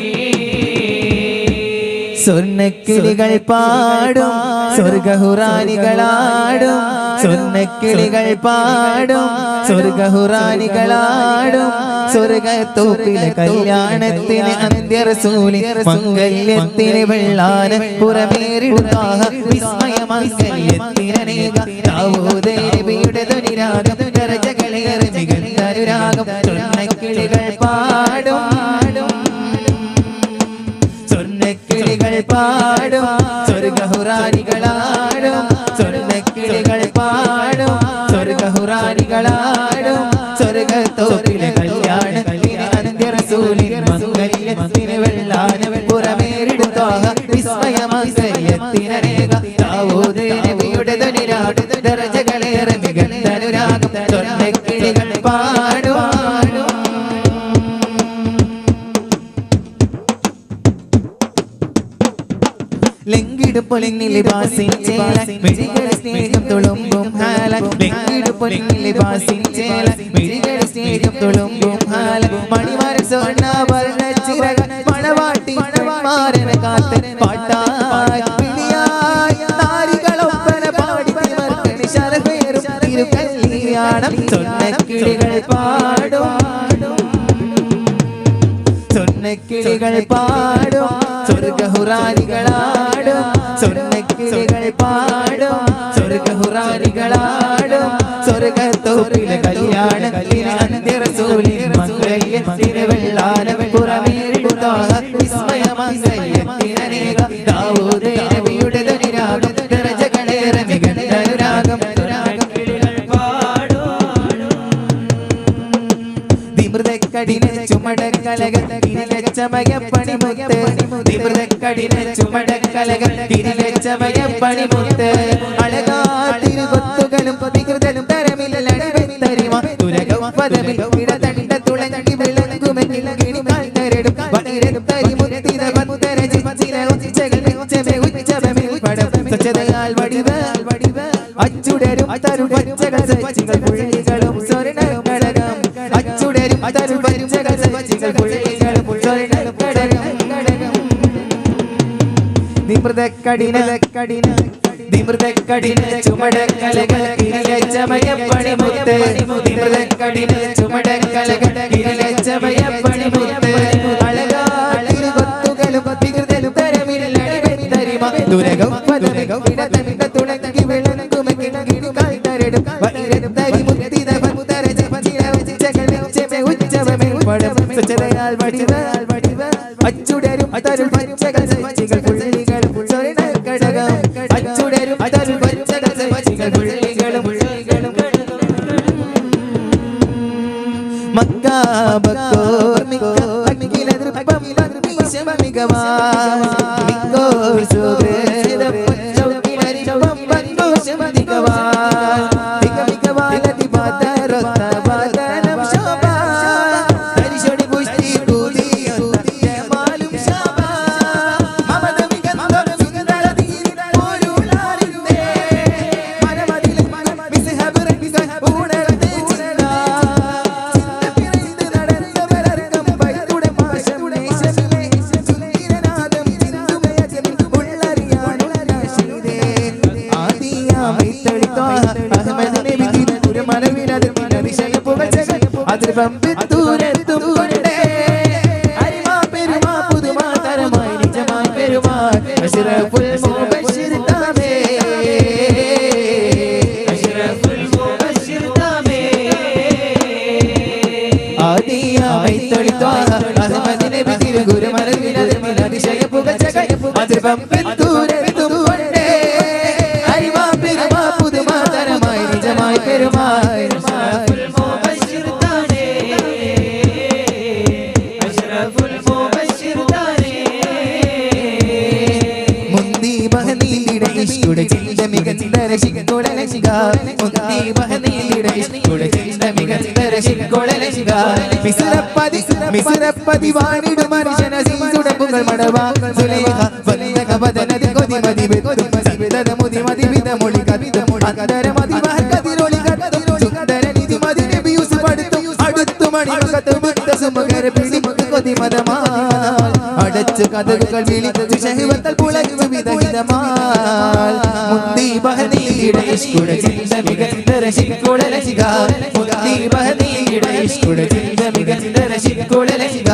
സ്വർണ്ണക്കിളികൾ പാടും സ്വർഗഹുറാനികളാടും സ്വർണ്ണക്കിളികൾ പാടും സ്വർഗഹുറാനികളാടും സ്വർഗത്തോപ്പിലെ കല്യാണത്തിന് അന്ത്യറസൂലിൻ മംഗല്യത്തിന് വെള്ളാന് പുറമേറിടുതാഹ വിസ്മയമംഗല്യത്തിനേക ദാവൂദ് നബിയുടെ ധ്വനിരാഗം ദർജകളേറെ മികന്നൊരുരാഗം സ്വർണ്ണക്കിളികൾ പാടും സ്വർണ്ണക്കിളികൾ പാടും സ്വർഗഹുറാനികളാടും സ്വർണ്ണക്കിളികൾ പാടും സ്വർഗഹുറാനികളാടും സ്വർഗത്തോപ്പിലെ കല്യാണത്തിന് അന്ത്യറസൂലിൻ മംഗല്യത്തിന് വെള്ളാന് പുറമേറിടുതാഹ വിസ്മയമംഗല്യത്തിനേക ദാവൂദ് നബിയുടെ ധ്വനിരാഗം ദർജകളേറെ മികന്നൊരുരാഗം സ്വർണ്ണക്കിളികൾ പാടും ലെങ്കിടുപ്പൊലിങ്ങിൽ ലിബാസിൻ ചേല മിഴികളെ സ്നേഹം തുളുമ്പും ഹാല ലെങ്കിടുപ്പൊലിങ്ങിൽ ലിബാസിൻ ചേല മിഴികളെ സ്നേഹം തുളുമ്പും ഹാല മണിമാര സ്വർണ്ണാഭരണ ചിറക മണവാട്ടി മാരന കാത്ത് പാട്ടായി പിടിയായി നാരികളൊപ്പന പാടി തിമർക്കണി ശരഫേറും തിരുകല്യാണം സ്വർണ്ണക്കിളികൾ പാടും സ്വർണ്ണക്കിളികൾ പാടും സ്വർഗഹുറാനികളാടും സ്വർണ്ണക്കിളികൾ പാടും സ്വർഗഹുറാനികളാടും സ്വർഗത്തോപ്പിലെ കല്യാണത്തിന് അന്ത്യറസൂലിൻ മംഗല്യത്തിന് വെള്ളാന് പുറമേറിടുതാഹ വിസ്മയമംഗല്യത്തിനേക ദാവൂദ് നബിയുടെ ധ്വനിരാഗം ദർജകളേറെ മികന്നൊരുരാഗം ദിമൃതക്കടിന ചുമടക്കലകൾ തിരികച്ചമയപ്പണിമുത്ത് ദിമൃതക്കടിന ചുമടക്കലകൾ തിരികച്ചമയപ്പണിമുത്ത് അഴകാ തിരുകൊത്തുകളും വികൃതനും തരമില്ലടിവെത്തരിമ തുലകം പദമിൽ ഇടതണ്ട തുളങ്ങി വിളങ്ങുമെങ്കിൽ കിണികാൽ തരടും വനിരനും തരിമുത്തിന വത്തര ജിച്ചില ഉച്ചകൾ മെച്ചമേ ഉച്ചമേ പടം സ്വച്ഛതയാൽ വടിവ് അച്ചുടരും തരും പച്ചകൾ സച്ചികൾ പുള്ളികളും സ്വർണ്ണ കടകം അച്ചുടരും തരും പച്ചകൾ സച്ചികൾ പുള്ളികളും സ്വർണ്ണ കടകം ദിമൃതക്കടിന ചുമടക്കലകൾ കിരിലച്ചമയപ്പണിമുത്ത് ദിമൃതക്കടിന ചുമടക്കലകൾ കിരിലച്ചമയപ്പണിമുത്ത് അഴകാ തിരുകൊത്തുകളും വികൃതനും തരമില്ലടിവെത്തരിമ തുരകം പദകം ഇടതണ്ട തുളങ്ങി വിളങ്ങുമെങ്കിൽ കിണികാൽ തരടും വനിരനും തരിമുത്തിന വത്തര ജിച്ചില ഉച്ചകൾ മെച്ചമേ ഉച്ചമേ പടം സ്വച്ഛതയാൽ വടിവ് അച്ചുടരും തരും പച്ചകൾ സച്ചികൾ പുള്ളികളും സ്വർണ്ണ കടകം അച്ചുടരും തരും പച്ചകൾ സച്ചികൾ പുള്ളികളും മക്കാബക്കോർ മിക്ക ദൃപ്പം മികവാ മിക്കോർ സുഗ്രേദം ചൗക്കിലരിപ്പം പന്തോഷം മികവാ മികവാലതി പാതരൊത്ത പാതനം ശോഭാ തരിശൊടി പുഷ്ടി കൂതി മാലും ശോഭാ മമത മികന്തം സുന്ദര തീര പോരുളാരിന്തേ മനമതിൽ വിസ്ഹബറൻ ഊണരത്തെ ചിന്ത പിറந்து നടന്ന പലർക്കം പൈതുടെ പാശം നേശമിലെ സുന്ദരനാദം ചിന്തുമയജൻ ഉള്ളറിയാനുള്ള നാശിതേ ആദിയാമൈ തളിത്താഹ അഹ്മദ് നബി ഒരു മനവിനതിൽ അതിശയ പുകച്ചകൾ അതിർപ്പം പിത്തൂരെത്തും കൊണ്ടേ അരിമാ പെരുമാ പുതുമാ തരമായി നിജമായി പെരുമാ അഷ്റഫുൽ മുബശ്ശിർ താമേ അഷ്റഫുൽ മുബശ്ശിർ താമേ ആദിയാമൈ തളിത്താഹ അഹ്മദ് നബി ഒരു മനവിനതിൽ അതിശയ പുകച്ചകൾ അതിർപ്പം പിത്തൂരെത്തും കൊണ്ടേ അരിമാ പെരുമാ പുതുമാ തരമായി നിജമായി പെരുമാ അഷ്റഫുൽ മുബശ്ശിർ താനേ അഷ്റഫുൽ മുബശ്ശിർ താനേ മുന്തി ബഹനീലിടെ ഇഷ്കുടെ ചിന്ത മികന്തര ശിക്കൊടലശിക മുന്തി ബഹനീലിടെ ഇഷ്കുടെ ചിന്ത മികന്തര ശിക്കൊടലശിക മിസ്രപ്പതി വാണിടും മനുഷ്യന സീസുടമ്പുകൾ മടവാ സുലൈഖ വല്ലക ബദനതി കൊതി മതി വെത്തും സവിതത മുതി മതി വിതമൊളി കവിതം അന്തര മതി മഹകതിരൊളി കത്തും സുന്ദര നിധി മതി നബി യൂസുഫ് അടുത്തു മണിമകത്ത് മുത്ത സുമകര പിടിമുക്ക് കൊതി മതമാ അടച്ചു കഥകൾ വിളിച്ചു ഷഹവത്തൽ പുളച്ചു വിദഹിതമാൽ മുന്തി ബഹദിയുടെ ഇഷ്കുട ചിന്ത മികച്ച രശിക്കുട ലശിക മുന്തി ബഹദിയുടെ ഇഷ്കുട ചിന്ത മികച്ച രശിക്കുട ലശിക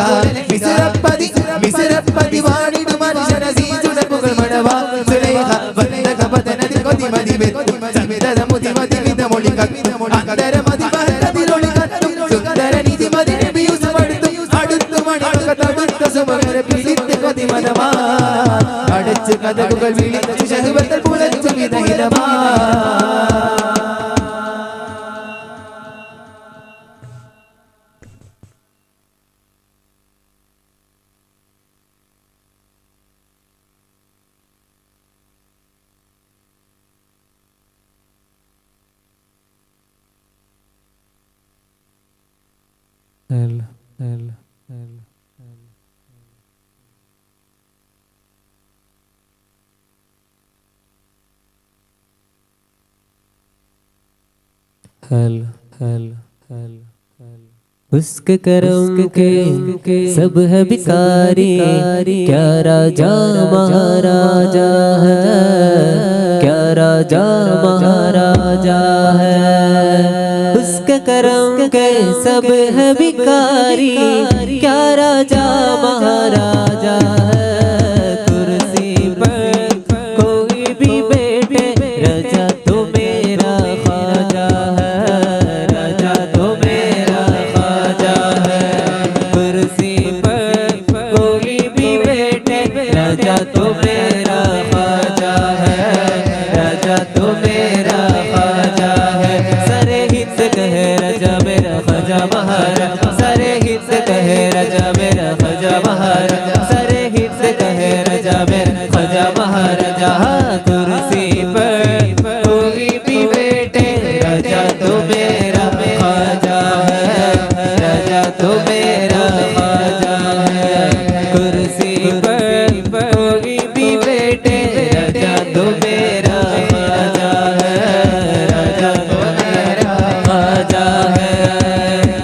മിസ്രപ്പതി വാണിടും മനുഷ്യന സീസുടമ്പുകൾ മടവാ സുലൈഖ വല്ലക ബദനതി കൊതി മതി വെത്തും സവിതത മുതി മതി വിതമൊളി കവിതം അന്തര മതി മഹകതിരൊളി കത്തും സുന്ദര നിധി മതി നബി യൂസുഫ് അടുത്തു മണിമകത്ത് അടുത്ത സുമകര പിടിത്ത് കൊതി മതമാ അടച്ചു കഥകൾ വിളിച്ചു ഷഹവത്തൽ പുളച്ചു വിദഹിതമാ उसके करम के सब है भिखारी क्या राजा महाराजा है क्या राजा महाराजा है उसके करम के सब है भिखारी क्या राजा महाराजा है कुर्सी पर कोई भी बैठे राजा तो मेरा ख्वाजा है राजा तो मेरा ख्वाजा है कुर्सी पर कोई भी बैठे राजा तो मेरा ख्वाजा है राजा तो मेरा ख्वाजा है सारे हित कहे राजा मेरा ख्वाजा महाराज सारे हित कहे राजा मेरा ख्वाजा महाराज सारे हित कहे राजा मेरा ख्वाजा महाराजा कुर्सी पर कोई भी बैठे राजा तो मेरा ख्वाजा है राजा तो मेरा ख्वाजा है कुर्सी पर कोई भी बैठे राजा तो मेरा ख्वाजा है राजा तो मेरा ख्वाजा है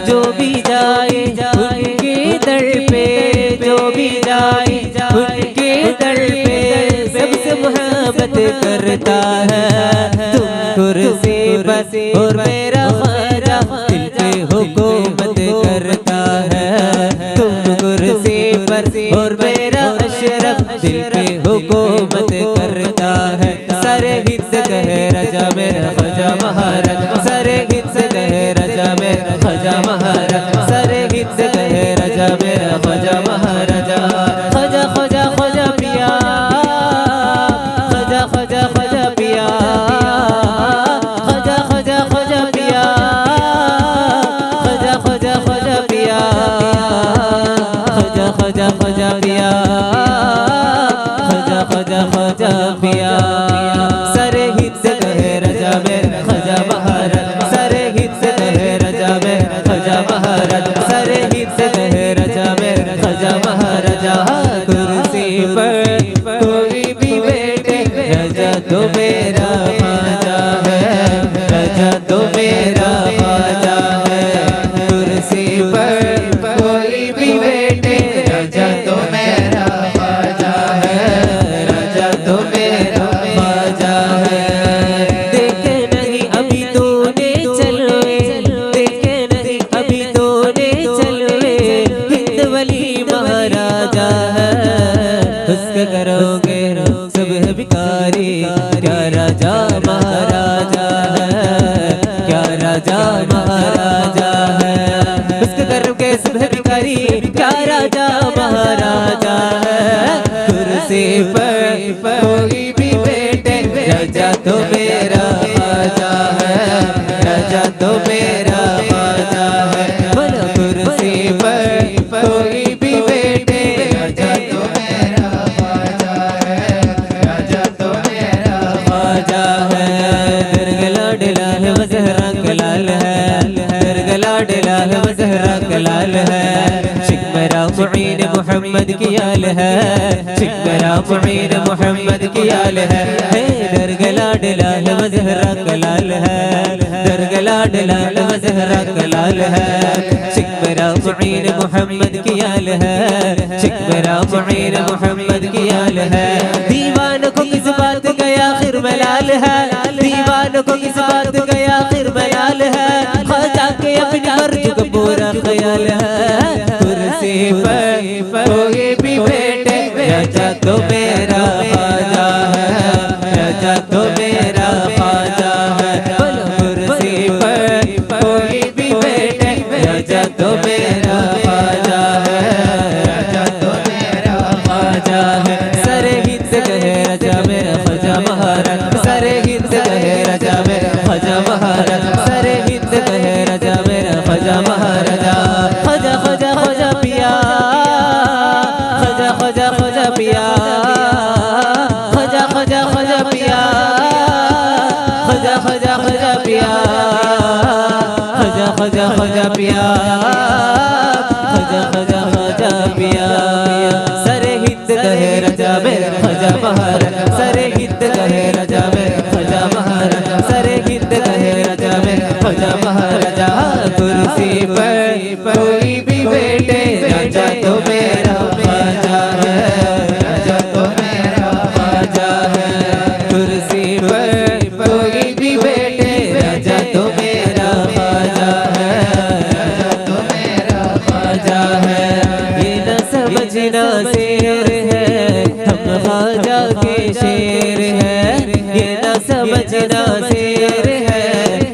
जो भी जाए उनके दर पे जो भी जाए उनके दर पे सबसे मोहब्बत करता है तुम कुर्सी बस और मेरा ख्वाजा दिल पे हुकूमत करता है तुम कुर्सी पर और मेरा अशरफ दिल पे हुकूमत करता है सारे हित कहे राजा मेरा ख्वाजा महाराज सारे हित कहे राजा मेरा ख्वाजा महाराज सारे हित कहे राजा मेरा ख्वाजा महाराजा ख्वाजा ख्वाजा ख्वाजा पिया ख्वाजा ख्वाजा ख्वाजा पिया ख्वाजा ख्वाजा ख्वाजा पिया ख्वाजा ख्वाजा ख्वाजा पिया ख्वाजा ख्वाजा ख्वाजा पिया ख्वाजा ख्वाजा ख्वाजा पिया सारे हित कहे राजा मेरा ख्वाजा महाराज सारे हित कहे राजा मेरा ख्वाजा महाराज सारे हित कहे राजा मेरा ख्वाजा महाराजा कुर्सी पर कोई भी बैठे राजा तो मेरा ख्वाजा है राजा तो मेरा ख्वाजा है कुर्सी पर कोई भी बैठे राजा तो मेरा ख्वाजा है राजा तो मेरा ख्वाजा है देखे नहीं अभी तूने चलवे देखे नहीं अभी तूने चलवे हिंद वली महाराजा है उसके करोगे सब है भिखारी क्या राजा महाराजा है क्या राजा महाराजा है उसके करोगे सब है भिखारी क्या राजा महाराजा है कुर्सी पर कोई भी बैठे राजा तो मेरा ख्वाजा है राजा तो मेरा ख्वाजा है बोलो कुर्सी पर कोई भी बैठे राजा तो मेरा ख्वाजा है राजा तो मेरा ख्वाजा है दरगला डला है वज़हरा कलाल है दरगला डला है वज़हरा मोहम्मद की आल है, शिकरा मुईन मोहम्मद की आल है, दरगला डलाल मजहरा कलाल है, दरगला डलाल मजहरा कलाल है, शिकरा मुईन मोहम्मद की आल है, शिकरा मुईन मोहम्मद की आल है। दीवानों को किस बात का आखिर मलाल है, दीवानों को किस बात का आखिर मलाल है, ख्वाजा के अपनी मर्ज़ी का पूरा ख्याल है। कुर्सी पर कोई भी बैठे राजा तो मेरा ख्वाजा है, राजा तो मेरा ख्वाजा है। कुर्सी पर कोई भी बैठे राजा तो मेरा ख्वाजा है, राजा तो मेरा ख्वाजा है। सरे हिंद कहे राजा मेरा ख्वाजा महाराज, सरे हिंद कहे राजा मेरा ख्वाजा महाराज, सरे हिंद कहे राजा मेरा ख्वाजा महाराजा। ख्वाजा ख्वाजा ख्वाजा पिया, ख्वाजा ख्वाजा ख्वाजा पिया, ख्वाजा ख्वाजा ख्वाजा पिया, ख्वाजा ख्वाजा ख्वाजा पिया, ख्वाजा ख्वाजा ख्वाजा पिया, ख्वाजा ख्वाजा ख्वाजा पिया। सरे हिंद कहे राजा मेरा ख्वाजा महाराज, सरे हिंद कहे राजा मेरा ख्वाजा महाराज, सरे हिंद कहे राजा मेरा ख्वाजा महाराजा। कुर्सी पर कोई भी बैठे राजा तो मेरा ख्वाजा है, राजा तो मेरा ख्वाजा है। कुर्सी पर कोई भी बैठे राजा तो मेरा ख्वाजा है, राजा तो मेरा ख्वाजा है। ये न समझना शेर है हम ख्वाजा के शेर है, ये न समझना शेर है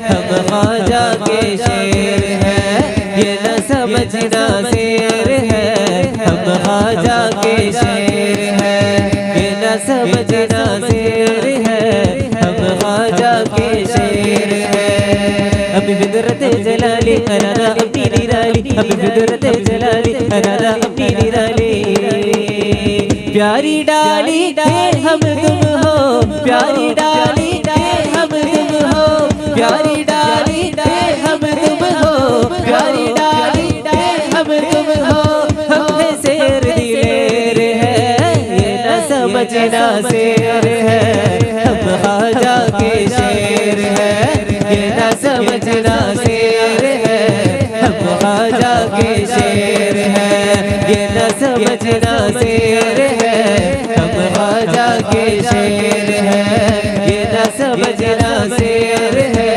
हम ख्वाजा के शेर है, ये न समझना शेर है हम ख्वाजा के शेर है, ये न समझना शेर है हम ख्वाजा के शेर है। अभी फिदरत जलाली अनाना अपनी निराली, अभी फिदरत जलाली अनाना अपनी निराली। प्यारी डाली हम तुम हो, प्यारी डाली हम तुम हो, प्यारी डाली हम तुम हो, प्यारी डाली हम तुम हो। हमने शेर दिलेर है ये न समझना शेर है हम ख्वाजा के शेर है, ये न समझना शेर है हम ख्वाजा के शेर है, ये न समझना शेर है हम ख्वाजा के शेर है, ये न समझना शेर है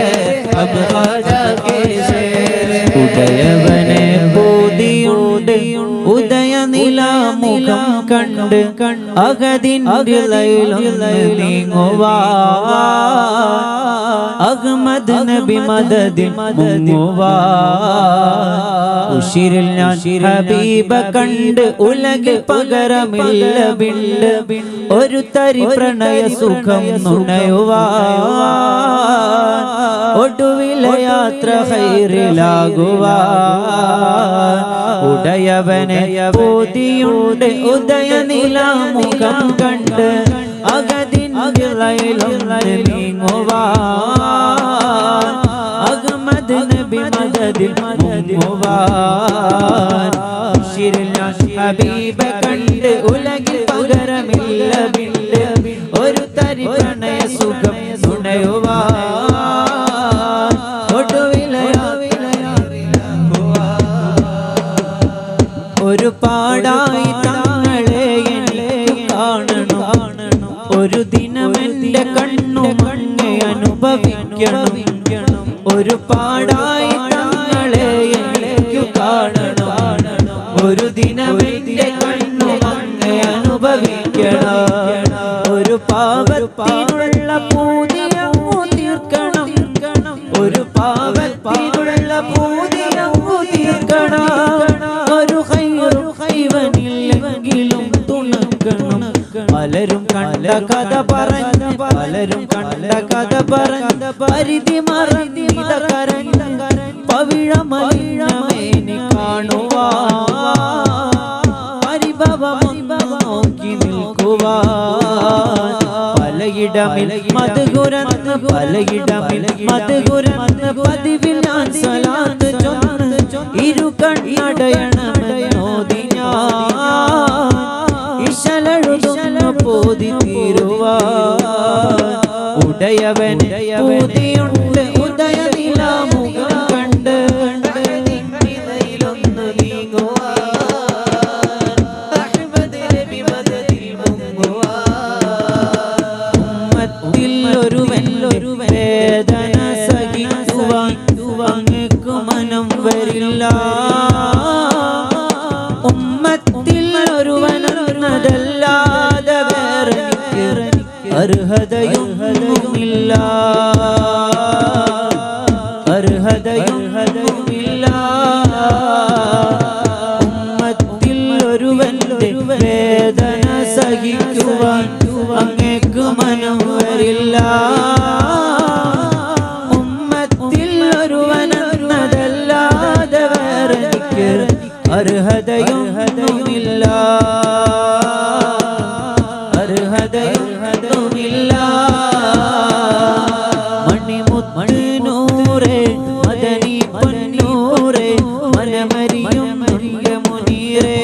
हम ख्वाजा के शेर है। ഉദയവനെ ബോധിയുണ്ട് ഉദയനിലാമുഖം കണ്ട് അകതിൻ്റെ ലൈലൊന്ന് നീങ്ങുവാൻ അഹ്മദ് നബി മദദിൻ മുങ്ങുവാൻ ഉശിരിൽ ഞാൻ ഹബീബ കണ്ട് ഉലകിൽ പകരമില്ല ബിണ്ട് ഒരു തരി പ്രണയ സുഖം നുണയുവാൻ ഒടുവിലെ യാത്ര ഹൈറിലാകുവാൻ ഉടയവനെ ബോധിയുണ്ട് ഉദയനിലാമുഖം കണ്ട് അകതിൻ്റെ ലൈലൊന്ന് നീങ്ങുവാൻ അഹ്മദ് നബി മദദിൽ മുങ്ങുവാൻ ഉശിരിൽ ഞാൻ ഹബീബ കണ്ട് ഉലകിൽ പകരമില്ല ബിണ്ട് ഒരു തരി പ്രണയ സുഖം നുണയുവാൻ ഒടുവിലെ ഒരു പാടായി തങ്ങളെ കാണണം, ഒരു ദിനമെന്റെ കണ്ണു മണ്ണെ അനുഭവിക്കണം, ഒരു പാടായി തങ്ങളെ കാണണം, ഒരു ദിനമെന്റെ കണ്ണു മണ്ണെ അനുഭവിക്കണം, ഒരു പാപത്തിനുള്ള പൂതിയങ്ങു തീർക്കണം, ഒരു പാപത്തിനുള്ള പൂതിയങ്ങു തീർക്കണം, ഒരു ഹൈവനില്ലെങ്കിലും തുണക്കണം. പലരും കണ്ട കഥ പറഞ്ഞ് പലരും കണ്ട കഥ പറഞ്ഞ് പരിധി മറിഞ്ഞ കരഞ്ഞ പവിഴമലിനമേനി കാണുവാൻ പരിഭവമൊന്ന് നോക്കി നിൽക്കുവാൻ പലയിടമിൽ മധുകുരന്ന് പലയിടമിൽ മധുകുരന്ന് പതിവിൽ ഞാൻ സ്വലാത്ത് ചൊന്ന് ഇരു കണ്ണടയണമെന്നോതി ഞാൻ ഇശലെഴുതുന്നു പോതി തീരുവാൻ ഉടയവൻ ഊതിയുണ്ട് ഉദയനില മുഖം കണ്ട് നിന്നിലൊന്നു നീങ്ങുവാൻ അഹ്മദ് നബി മദദിൽ മുങ്ങുവാൻ ഉമ്മത്തിൽ ഒരുവൻ വേദന സഹിക്കുവാൻ അങ്ങേക്കു മനം വരില്ല ഉമ്മത്തിൽ ഒരുവനല്ലാതെ വേറെ അർഹതയൊന്നുമില്ല അർഹതയൊന്നുമില്ല ഉമ്മത്തിൽ ഒരുവന്റെ വേദന സഹിക്കുവാൻ അങ്ങേക്കു മനം വരില്ല ഉമ്മത്തിൽ ഒരുവനല്ലാതെ വേറെ അർഹതയൊന്നുമില്ല അർഹതയൊന്നുമില്ല മണിമുത്തൂരേ മദനി പൊന്നൂരേ മനമരിയും മുനീരേ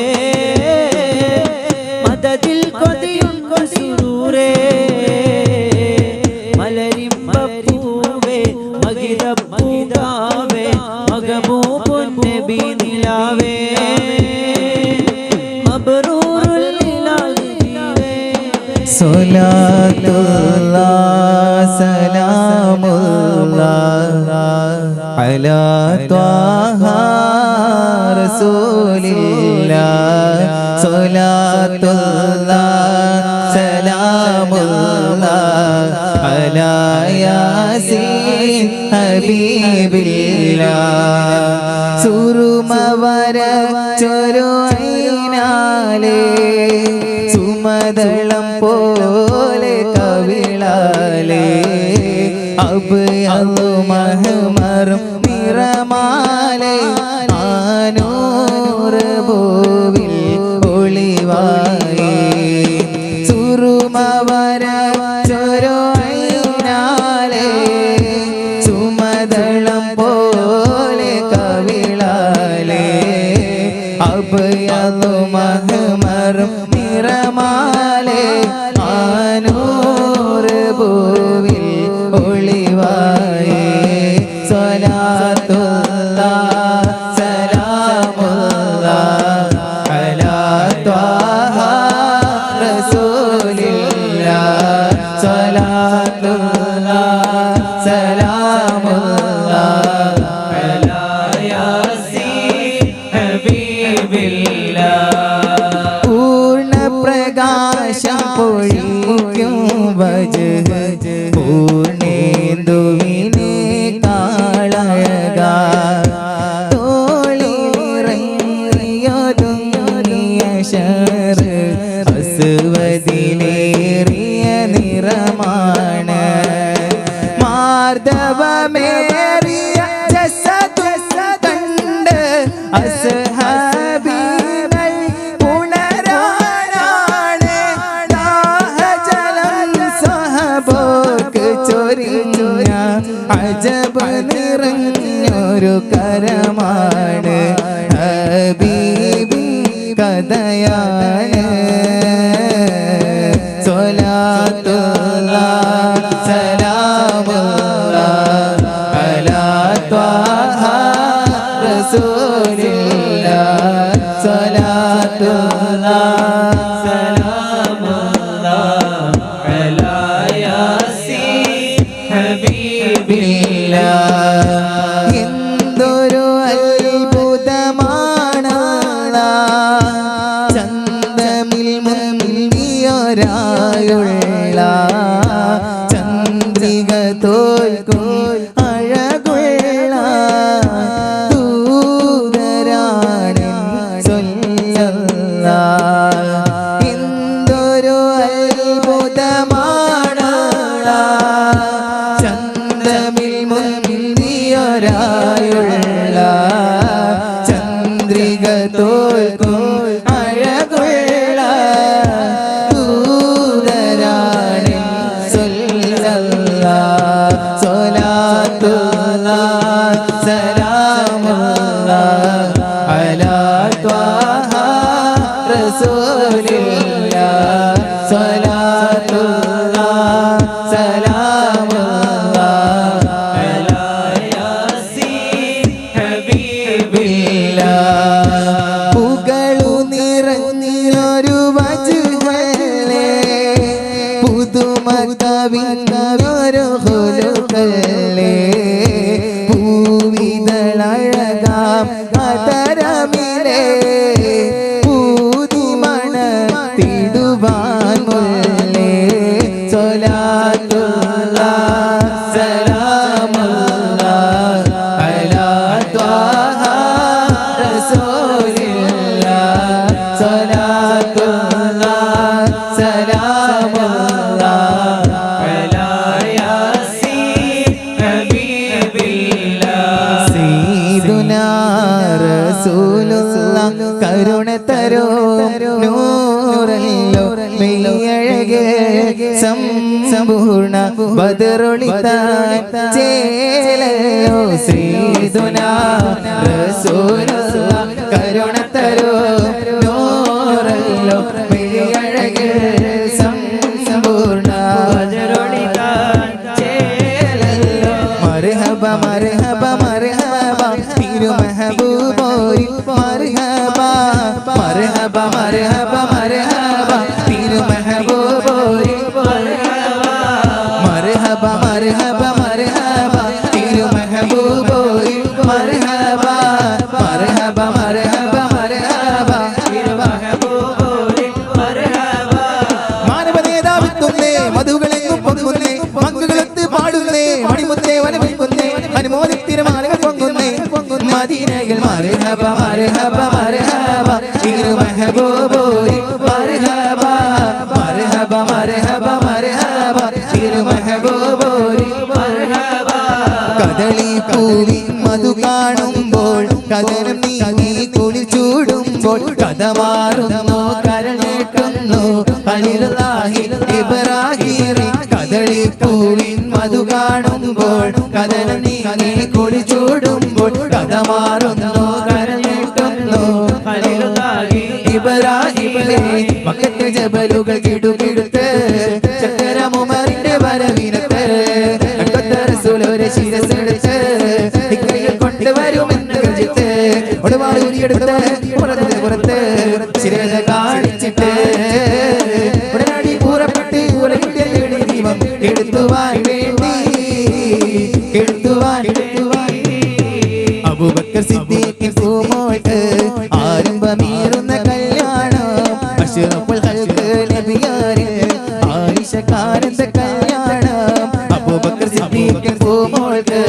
മദദിൽ കൊതിയും കൊസൂരേ മലരിമ്പൂവേ മകിതപ്പൂതാവേ മഗബൂബുൻ നബി നിലാവേ സ്വലാത്തുല്ലാഹ് സലാമുല്ലാഹ് അലാ ത്വാഹ റസൂലില്ലാഹ് സ്വലാത്തുല്ലാഹ് സലാമുല്ലാഹ് അലാ യാസീൻ ഹബീബില്ലാഹ് സുറുമവര ചൊരുഐനാലേ സുമദളം പോലെ കവിളാലേ അബ്യദു മഹ്മറും നിറമാലേ ആനൂർ ഭൂവിൽ ഒളിവായേ സുറുമവര ചൊരുഐനാലേ സുമദളം പോലെ കവിളാലേ അബ്യദു മഹ്മറും നിറമാലേ ആനൂർ ഭൂവിൽ ഒളിവായേ സ്വലാത്തുല്ലാഹ് സലാമുല്ലാഹ് അലാ ത്വാഹ റസൂലില്ലാഹ് സ്വലാത്തുല്ലാഹ് സലാമുല്ലാഹ് അലാ യാസീൻ ഹബീബില്ലാഹ് പ്രകാശം പൊഴിക്കും വജ്ഹ് പൂർണേന്ദുവിനെ കാളഴക തോളിലിറങ്ങിയൊതുങ്ങിയ ശർ അസ്വദിലേറിയ നിറമാണ് മാർദ്ദവമേറിയ ജസദ് കണ്ട് അസ്ഹാബികൾ പുണരാനാണ് ദാഹജലം സഹബോക്ക് ചൊരിഞ്ഞ അജബ് നിറഞ്ഞൊരു കരമാണ് ഹബീബി കഥയാണ് സ്വലാത്തുല്ലാഹ് സലാമുല്ലാഹ് അലാ ത്വാഹ റസൂലില്ലാഹ് സ്വലാത്തുല്ലാഹ് സലാമുല്ലാഹ് അലാ യാസീൻ ഹബീബില്ലാഹ് എന്തൊരു അത്ഭുതമാണ് ചന്തമിൽ മുന്നിയൊരായുള്ള ചന്ദ്രിക തോൽക്കും അഴകുള്ള ദൂതരാണ് സ്വല്ലല്ലാഹ് എന്തൊരു അത്ഭുതമാണ് ചന്തമിൽ മുന്നിയൊരായുള്ള ചന്ദ്രിക തോൽക്കും അഴകുള്ള ദൂതരാണ് പുകളു നിറഞ്ഞൊരു വജുഹല്ലേ പുതുമ കവിഞ്ഞൊരു ഹുലുക്കല്ലേ പൂവിതളഴകാം അതരമിലെ പൂതിമണ തിടുവാൻ മുല്ലേ സ്വലാത്തുല്ലാഹ് സലാമുല്ലാഹ് അലാ ത്വാഹ റസൂലില്ലാഹ് സ്വലാത്തുല്ലാഹ് സലാമുല്ലാഹ് അലാ യാസീൻ ഹബീബില്ലാഹ് സയ്യിദുനാ റസൂലുള്ളാഹ് കരുണ തരോ നൂറല്ലോ മെയ്യഴകേ സമ്പൂർണ്ണ ബദറുളിതാൻ ചേലയോ സയ്യിദുനാ റസൂലുള്ളാഹ് കരുണ തരോ നൂറല്ലോ മെയ്യഴകേ സമ്പൂർണ്ണ ബദറുളിതാൻ ചേലയോ മർഹബ മർഹബ മർഹബ തിരു മെഹബൂബോരി മർഹബ മർഹബ മർഹബ മർഹബ തിരു മെഹബൂബോരി മർഹബ മർഹബ മർഹബ തിരു മെഹബൂബോരി മർഹബ മർഹബ മർഹബ മർഹബ തിരു മെഹബൂബോരി മർഹബ മാനവനേതാവിത്തുന്നേ മധുകളെങ്ങും പൊങ്ങുന്നേ മങ്കുകളത്ത് പാടുന്നേ മണിമുത്തേ വനമിൽക്കുന്നേ അനുമോദിത്തിരമാലകൾ പൊങ്ങുന്നേ മദീനയിൽ മർഹബ മർഹബ മർഹബ തിരു മെഹബൂബോരി മർഹബ മർഹബ മർഹബ മർഹബ തിരു മെഹബൂബോരി മർഹബ കദളി പൂവി മധു കാണുമ്പോൾ കദനം നീ കുളി ചൂടുമ്പോൾ കഥ മാറുന്നു കരളേറ്റുന്നു ഖലീലുല്ലാഹി ഇബ്രാഹീം കദളി പൂവി മധു കാണുമ്പോൾ കദനം നീ കുളി ചൂടുമ്പോൾ കഥ മാറുന്നു കരളേറ്റുന്നു ഖലീലുല്ലാഹി ഇബ്രാഹീമിലെ മക്കത്തെ ജബലുകൾ കിടുകിടുത്ത് ചക്കരമുമറിന്റെ വരവിനത്ത് റസൂലൊരു ശിരസെടുത്ത് ഇക്കൈയിൽ കൊണ്ടുവരുമെന്ന് ഗർജിത്ത് ഒരുപാട് ഉരിയെടുത്ത് പുറത്ത് ശിരത കാണിച്ചിട്ട് ഉടനടി പുറപ്പെട്ട് ഉലകിന്റെ ദീപം എടുത്തുവാൻ വേണ്ടി അബൂബക്കർ സിദ്ദീഖിൻ പൂമോൾക്ക് ആരംഭമേറുന്ന കല്യാണം അഷ്റഫുൽ ഖൽഖ് നബിയാരെ ആയിഷക്കാരന്റെ കല്യാണം അബൂബക്കർ സിദ്ദീഖിൻ പൂമോൾക്ക്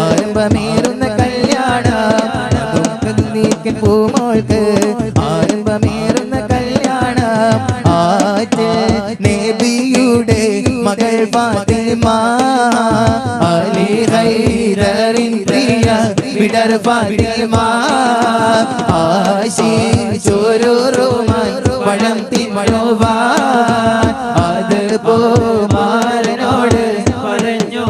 ആരംഭമേറുന്ന കല്യാണം അബൂബക്കർ സിദ്ദീഖിൻ പൂമോൾക്ക് ആരംഭമേറുന്ന കല്യാണം നബിയുടെ മകൾ ഫാത്തിമ അലി ഹൈദറിൻ പ്രിയ വിടർ ഫാത്തിമ ആശിച്ചൊരുമാൻ വളം തിമഴുവാൻ അത് പോമാരനോട് പറഞ്ഞു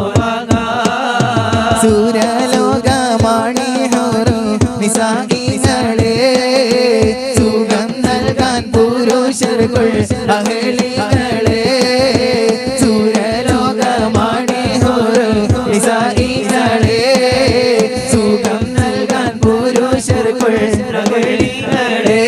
സൂര്യലോകമാണി ഹോറോ നിസാഗികളെ സുഖം നൽകാൻ പുരുഷർക്കുൾ അഹലികളെ സൂര്യലോകമാണി ഹോറോ നിസാഗികളെ സുഖം നൽകാൻ പുരുഷർക്കുൾ അഹലികളെ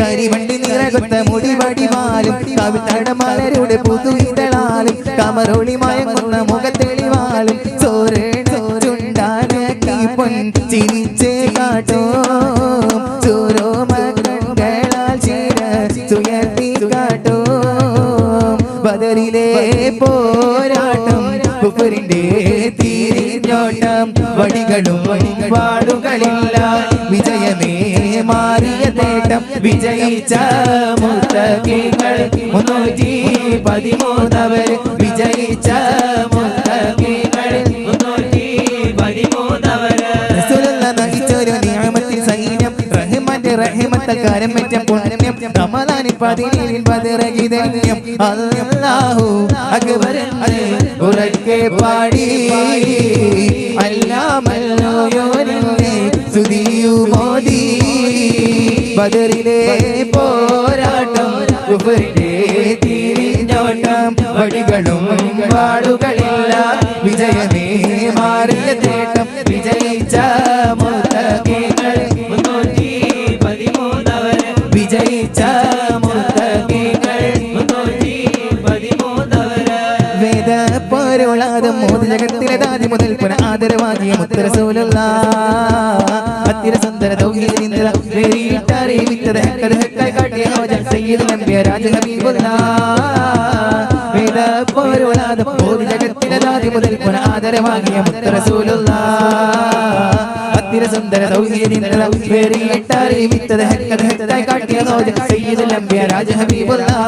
കരിവണ്ടി നിറകൊത്ത മുടിവടിവാലും കവിതടമലരുടെ പുതുയിതളാലും കമറൊളി മയങ്ങുന്ന മുഖത്തെളിവാലും ചോരേണ ചുണ്ടാനക്കി പൊൻ ചിരിച്ചേ കാട്ടോ ചൂരോമകളാൽ ചിര സുയർത്തി കാട്ടോ ബദറിലെ പോരാട്ടം കുഫറിന്റെ തീരിഞ്ഞോട്ടം വടികളും വാടുകളില്ല വിജയമേ മാറിയ നേട്ടം വിജയിച്ച മുത്തഖീങ്ങൾ 313 വിജയിച്ച മുത്തഖീങ്ങൾ 313 റസൂലുള്ളാഹ് നയിച്ചൊരു നിഅമത്തിൻ സൈന്യം റഹ്മാന്റെ റഹ്മത്തക്കാരം മെച്ച പുണ്യം റമദാനിൽ 17 ബദറഗിതന്യം അല്ലാഹു അക്ബർ ഉറക്കെ പാടി അല്ലാമല്ലോയോനെ സ്തുതിയു മോദി ബദറിലെ പോരാട്ടം കുഫറിന്റെ തിരിഞ്ഞോട്ടം വടികളും വാളുകളില്ല വിജയമേ മാറിയ തേട്ടം വിജയിച്ച മുത്തഖീങ്ങൾ 313 വിജയിച്ച മുത്തഖീങ്ങൾ 313 വേദ പോരുളാദം മോദി ജഗത്തിലെ ദാദി മുതൽ പുന ആദരവാദിയ മുത്ത് റസൂലുള്ളാഹ് അത്തിര സുന്ദര തൗഹീദിന്റെ വേറിട്ടറിവിത്തത് ഹക്കൽ കാട്ടിയ ഹോജൻ സയ്യിദുൽ അംബിയ രാജ ഹബീബുല്ലാഹ് വേദ പോരുളാദം മോദി ജഗത്തിലെ ദാദി മുതൽ പുന ആദരവാദിയ മുത്ത് റസൂലുള്ളാഹ് അത്തിര സുന്ദര തൗഹീദിന്റെ വേറിട്ടറിവിത്തത് ഹക്കൽ കാട്ടിയ ഹോജൻ സയ്യിദുൽ അംബിയ രാജ ഹബീബുല്ലാഹ്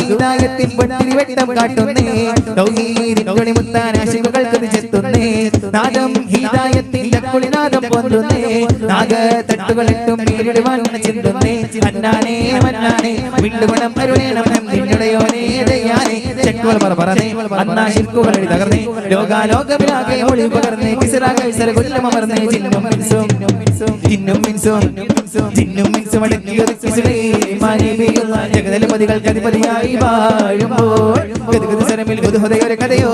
ഹിദായത്തിൻ പൊട്ടിരി വെട്ടം കാട്ടുന്നേ തൗഹീദിൻ ഗുണിമുത്താന ശിവകൾക്ക് ചെത്തുന്നേ നാദം ഹിദായത്തിന്റെ കുളിനാദം പൊന്തുന്നേ നാഗ തട്ടുകളിട്ടും മേലിടുവാൻ ചിന്തുന്നേ അന്നാനേ മന്നാനേ വിണ്ടുഗുണം അരുളേണം നിന്നുടയോനേ ദയാനേ ചെക്കുകൾ പറന്നേ അന്നാ ശിർക്കുകൾ തകർന്നേ ലോകാലോകമിലാകെ ഒളി പകർന്നേ കിസറ കൈസര കൊല്ലമർന്നേ ജിന്നും മിൻസും അടക്കിയത് സുലൈമാനി ബിയുള്ള ജഗദലപതികൾക്ക് അധിപതിയായി വാഴുമ്പോൾ ഗദഗദസരമിൽ ഗുദുഹുദയൊരു കഥയോ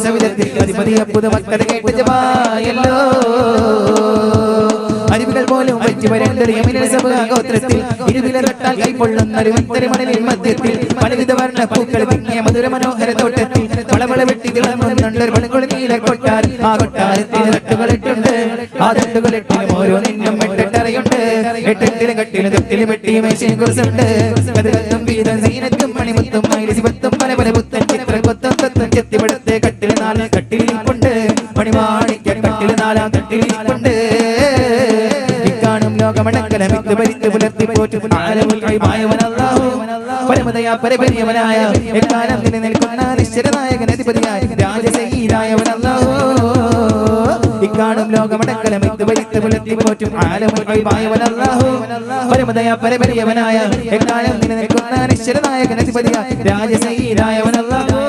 സവിധത്തിൽ അധിപതി അപ്പുത മക്കഥ കേട്ട് ജവായല്ലോ അരുവികൾ പോലും വച്ചു വരേണ്ടത് യമിനൽ സമൂഹഗോത്രത്തിൽ ഇരുവില തൊട്ടാൽ കൈപ്പൊള്ളുന്ന മണലിൽ മധ്യത്തിൽ പലവിധ വർണ്ണ പൂക്കൾ തിങ്ങിയ മധുര മനോഹര തോട്ടത്തിൽ വളവള വെട്ടി തിളങ്ങുന്നുണ്ട് പളങ്കുളി നീല കൊട്ടാർ ആ കൊട്ടാരത്തിൽ തട്ടുകളിട്ടുണ്ട് ആ തട്ടുകളിട്ടിലും ഓരോ നിന്നും എട്ടെട്ടറയുണ്ട് എട്ടെട്ടിലും കട്ടിലും തൊട്ടിലും വെട്ടിയും മേശയും കുറിച്ചുണ്ട് കഥകത്തും വീതം സീനത്തും മണിമുത്തും മൈലിസിപത്തും പല പല പുത്തൻ ചിത്ര കൊത്തം തത്തും ചെത്തിപ്പെടുത്ത് കട്ടിൽ നാല് കട്ടിലിരിപ്പുണ്ട് മണിമാണിക്ക കട്ടിൽ നാലാം തട്ടിലിരിപ്പുണ്ട് ഇക്കാണും ലോകമടക്കലമിത്ത് പരിത്ത് പുലർത്തി പോറ്റും ആലമുൽമായവനല്ലാഹു പരമതയാ പരപരിയവനായ എക്കാലം നിലനിൽക്കുന്ന നിശ്ചരനായകൻ അധിപതിയായ രാജസയ്യിദായവനല്ലാഹു ഇക്കാണും ലോകമടക്കലമിത്ത് പരിത്ത് പുലർത്തി പോറ്റും ആലമുൽമായവനല്ലാഹു പരമതയാ പരപരിയവനായ എക്കാലം നിലനിൽക്കുന്ന നിശ്ചരനായകൻ അധിപതിയായ രാജസയ്യിദായവനല്ലാഹു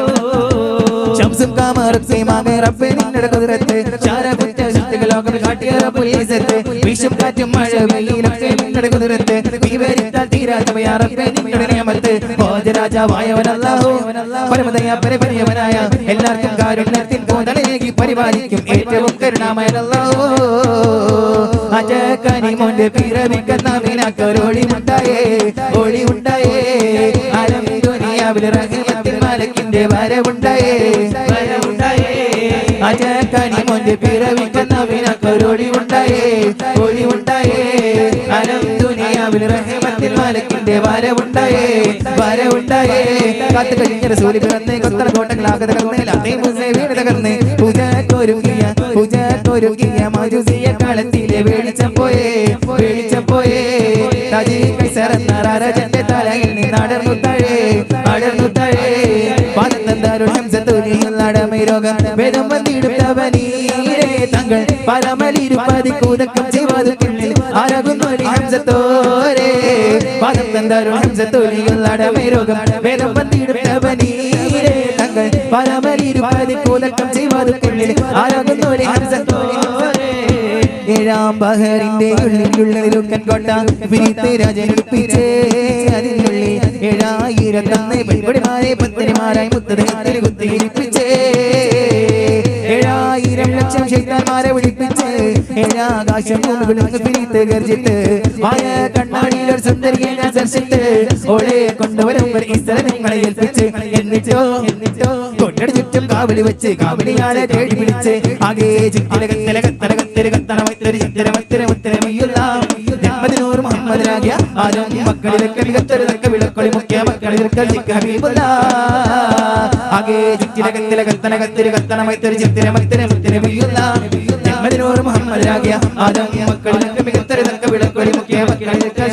ശംസും കാമറും മാമേ റബ്ബേ നിങ്ങളുടെ കുതിരത്ത് ചാരപുറ്റ ശക്തികൾ ലോകം കാട്ടിയ റബ്ബുൽ ഇസ്സത്ത് വീശും കാറ്റും മഴ വെയിലൊക്കെ നിങ്ങളുടെ കുതിരത്ത് വിവരിത്താൽ തീരാത്തവയാ റബ്ബേ നിങ്ങളുടെ നിയമത്ത് ഭോജരാജാവായവൻ അല്ലാഹു പരമതയാ പരപരിയവനായ എല്ലാവർക്കും കാരുണ്യത്തിൻ കൂതലേകി പരിപാലിക്കും ഏറ്റവും കരുണാമയൻ അല്ലാഹു അജകനി മോന്റെ പിറവിക്കുന്ന മിനാക്കൊരൊളിമുണ്ടായേ ഒളിമുണ്ടായേ ആലം ദുനിയാവിൽ റഹ്മത്തിൻ മാലക്കിന്റെ വരവുണ്ടായേ അജകനി മോന്റെ പിറവിക്കുന്ന മിനാക്കൊരൊളിമുണ്ടായേ ഒളിമുണ്ടായേ ആലം ദുനിയാവിൽ റഹ്മത്തിൻ മാലക്കിന്റെ വരവുണ്ടായേ വരവുണ്ടായേ കാത്തു കഴിഞ്ഞ റസൂൽ പിറന്നേ കൊത്തറ കോട്ടകളാകെ തകർന്നേ മുസേ വീട് തകർന്നേ പൂജക്കൊരുക്കിയ മജൂസിയ കാലത്തിലെ വെളിച്ചം പോയേ താജി കൈസർ എന്ന രാജന്റെ തലയിൽ നിന്ന് അടർന്നു താഴേ പാദത്തന്താരുൾ ഹംസത്തുലിയിൽ അടമൈ രോഗം വേദം വന്നിടുത്തവനീരേ തങ്ങൾ പരമലിരുപതി കൂതക്കം ചെയ്വതുക്കുള്ളിൽ ആരകുന്നൊരു ഹംസത്തോരേ പാദത്തന്താരുൾ ഹംസത്തുലിയിൽ അടമൈ രോഗം വേദം വന്നിടുത്തവനീരേ തങ്ങൾ പരമലിരുപതി കൂതക്കം ചെയ്വതുക്കുള്ളിൽ ആരകുന്നൊരു ഹംസത്തോരേ ഏഴാം ബഹറിന്റെ ഉള്ളിലുള്ളിലുക്കൻ കോട്ട വിരിത്ത് രാജനുപ്പിച്ചേ അതിനുള്ളിൽ 7001 പെൺകുടിമാരെ പത്തനിമാരായി മുത്തതിൽ കുത്തിയിരിപ്പിച്ചേ 7000 ലക്ഷം ശൈത്താന്മാരെ വിളിപ്പിച്ച് ഏഴാകാശം ഭൂമികളും പിരിത്ത് ഗർജിട്ട് മായ കണ്ണാടിയിൽ ഒരു സുന്ദരിയെ ദർശിച്ച് ഓളെ കൊണ്ടുവരും ഈ സ്ഥലം നിങ്ങളെ ഏൽപ്പിച്ച് എന്നിട്ടോ കൊണ്ടടി ചുറ്റും കാവലി വെച്ച് കാവലിയാലെ തേടി പിടിച്ച് ആകെ മുഹമ്മദ് ആരും മക്കളിലൊക്കെ മികത്തൊരുതൊക്കെ വിളക്കൊളി മുഖ്യ മക്കളിലൊക്കെ ആകെ കത്തനമൈത്തൊരു ചിത്തിരമത്തിനെ മുഹമ്മദിനോർ മുഹമ്മദ് ആരും മക്കളിലൊക്കെ മികത്തൊരുതൊക്കെ വിളക്കൊളി മുഖ്യ മക്കളിലൊക്കെ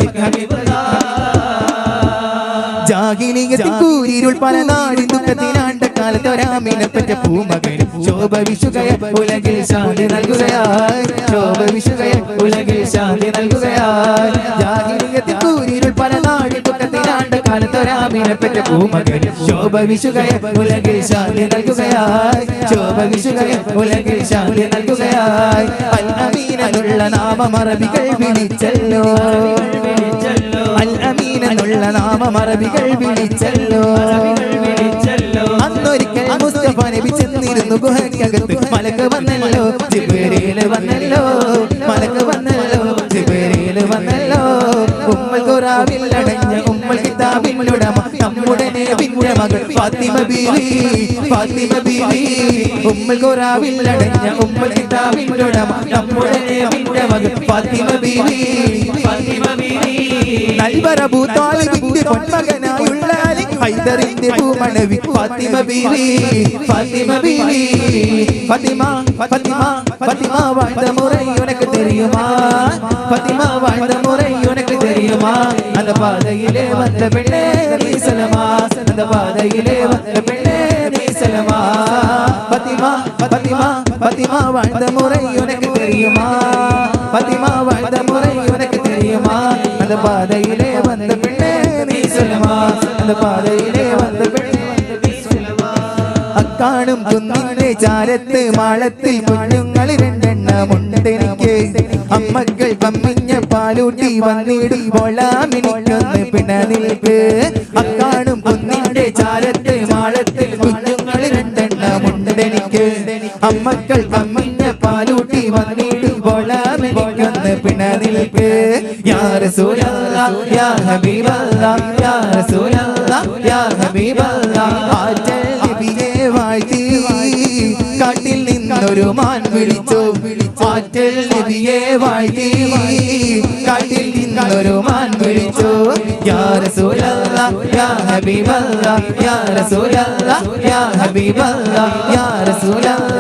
ജാഹിലിയത്തിൻ കൂരിരുൾ പല നാടിൻ ദുഃഖത്തിനാണ്ട കാലത്ത് ഒരാമിനെപ്പറ്റ പൂമകൻ ശോഭ വിശുകയ ഉലകിൽ ശാന്തി നൽകുകയായി ശോഭ വിശുകയ ഉലകിൽ ശാന്തി നൽകുകയായി ജാഹിലിയത്തിൻ കൂരിരുൾ പല നാടിൻ ദുഃഖത്തിനാണ്ട കാലത്ത് ഒരാമിനെപ്പറ്റ പൂമകൻ ശോഭ വിശുകയ ഉലകിൽ ശാന്തി നൽകുകയായി ശോഭ വിശുകയ ഉലകിൽ ശാന്തി നൽകുകയായി അൽ അമീൻ എന്നുള്ള നാമം അറബികൾ വിളിച്ചല്ലോ അൽ അമീൻ നാമം അറബികൾ വിളിച്ചല്ലോ. അന്നൊരിക്കൽ മുസ്തഫ നബി ചെന്നിരുന്നു ഗുഹയ്ക്കകത്ത്. മലക്ക് വന്നല്ലോ, ജിബ്രീൽ വന്നല്ലോ, മലക്ക് വന്നല്ലോ, ജിബ്രീൽ വന്നല്ലോ. ഉമ്മൽ ഖുറാവിൽ അടഞ്ഞ ഉമ്മൽ കിതാബിനുടമ നമ്മുടെ നബിയുടെ മകൾ ഫാത്തിമ ബീവി, ഫാത്തിമ ബീവി. ഉമ്മൽ ഖുറാവിൽ അടഞ്ഞ ഉമ്മൽ കിതാബിനുടമ നമ്മുടെ നബിയുടെ മകൾ ഫാത്തിമ ബീവി, ഫാത്തിമ ബീവി. നൽവർ അബൂ താലിബിന്റെ പൊന്മകനായുള്ള അലി ഹൈദറിന്റെ പൂമണവി ഫാത്തിമ ബീവി, ഫാത്തിമ ബീവി. ഫാത്തിമ ഫാത്തിമ ഫാത്തിമ வாழ்ந்த முறை உனக்கு தெரியுமா? ഫാത്തിമ வாழ்ந்த முறை உனக்கு தெரியுமா? அந்த பாதையிலே வந்த பெண்ணே நீ சலமா, அந்த பாதையிலே வந்த பெண்ணே நீ சலமா. ഫാത്തിമ ഫാത്തിമ ഫാത്തിമ வாழ்ந்த முறை உனக்கு தெரியுமா? ഫാത്തിമ வாழ்ந்த முறை உனக்கு தெரியுமா? அந்த பாதையிலே வந்த பெண்ணே നീ സലമാ, அந்த പാതയിലെ വന്ന പെണ്ണേ നീ സലമാ. അക്കാണും കുന്നിന്റെ ചാരത്ത് മാളത്തിൽ കുഞ്ഞുങ്ങൾ രണ്ടെണ്ണമുണ്ടെനിക്ക്. അമ്മകൾ പമ്മിഞ്ഞ പാലൂട്ടി വന്നിടുമ്പോളാമിനിക്കൊന്ന് പിണ നിൽക്ക്. അക്കാണും കുന്നിന്റെ ചാരത്ത് മാളത്തിൽ കുഞ്ഞുങ്ങൾ രണ്ടെണ്ണമുണ്ടെനിക്ക്. അമ്മകൾ പമ്മിഞ്ഞ പാലൂട്ടി വന്നിടുമ്പോളാമിനിക്കൊന്ന് പിണ നിൽക്ക്. യാ റസൂലല്ലാഹ് യാ ഹബീബല്ലാഹ് യാ റസൂലല്ലാഹ് യാ ഹബീബല്ലാഹ്. ആറ്റൽ നബിയെ വാഴ്ത്തി കാട്ടിൽ നിന്നൊരു മാൻ വിളിച്ചു. ആറ്റൽ നബിയെ വാഴ്ത്തി കാട്ടിൽ നിന്നൊരു മാൻ വിളിച്ചു. യാ റസൂലല്ലാഹ് യാ ഹബീബല്ലാഹ് യാ റസൂലല്ലാഹ് യാ ഹബീബല്ലാഹ് യാ റസൂലല്ലാഹ്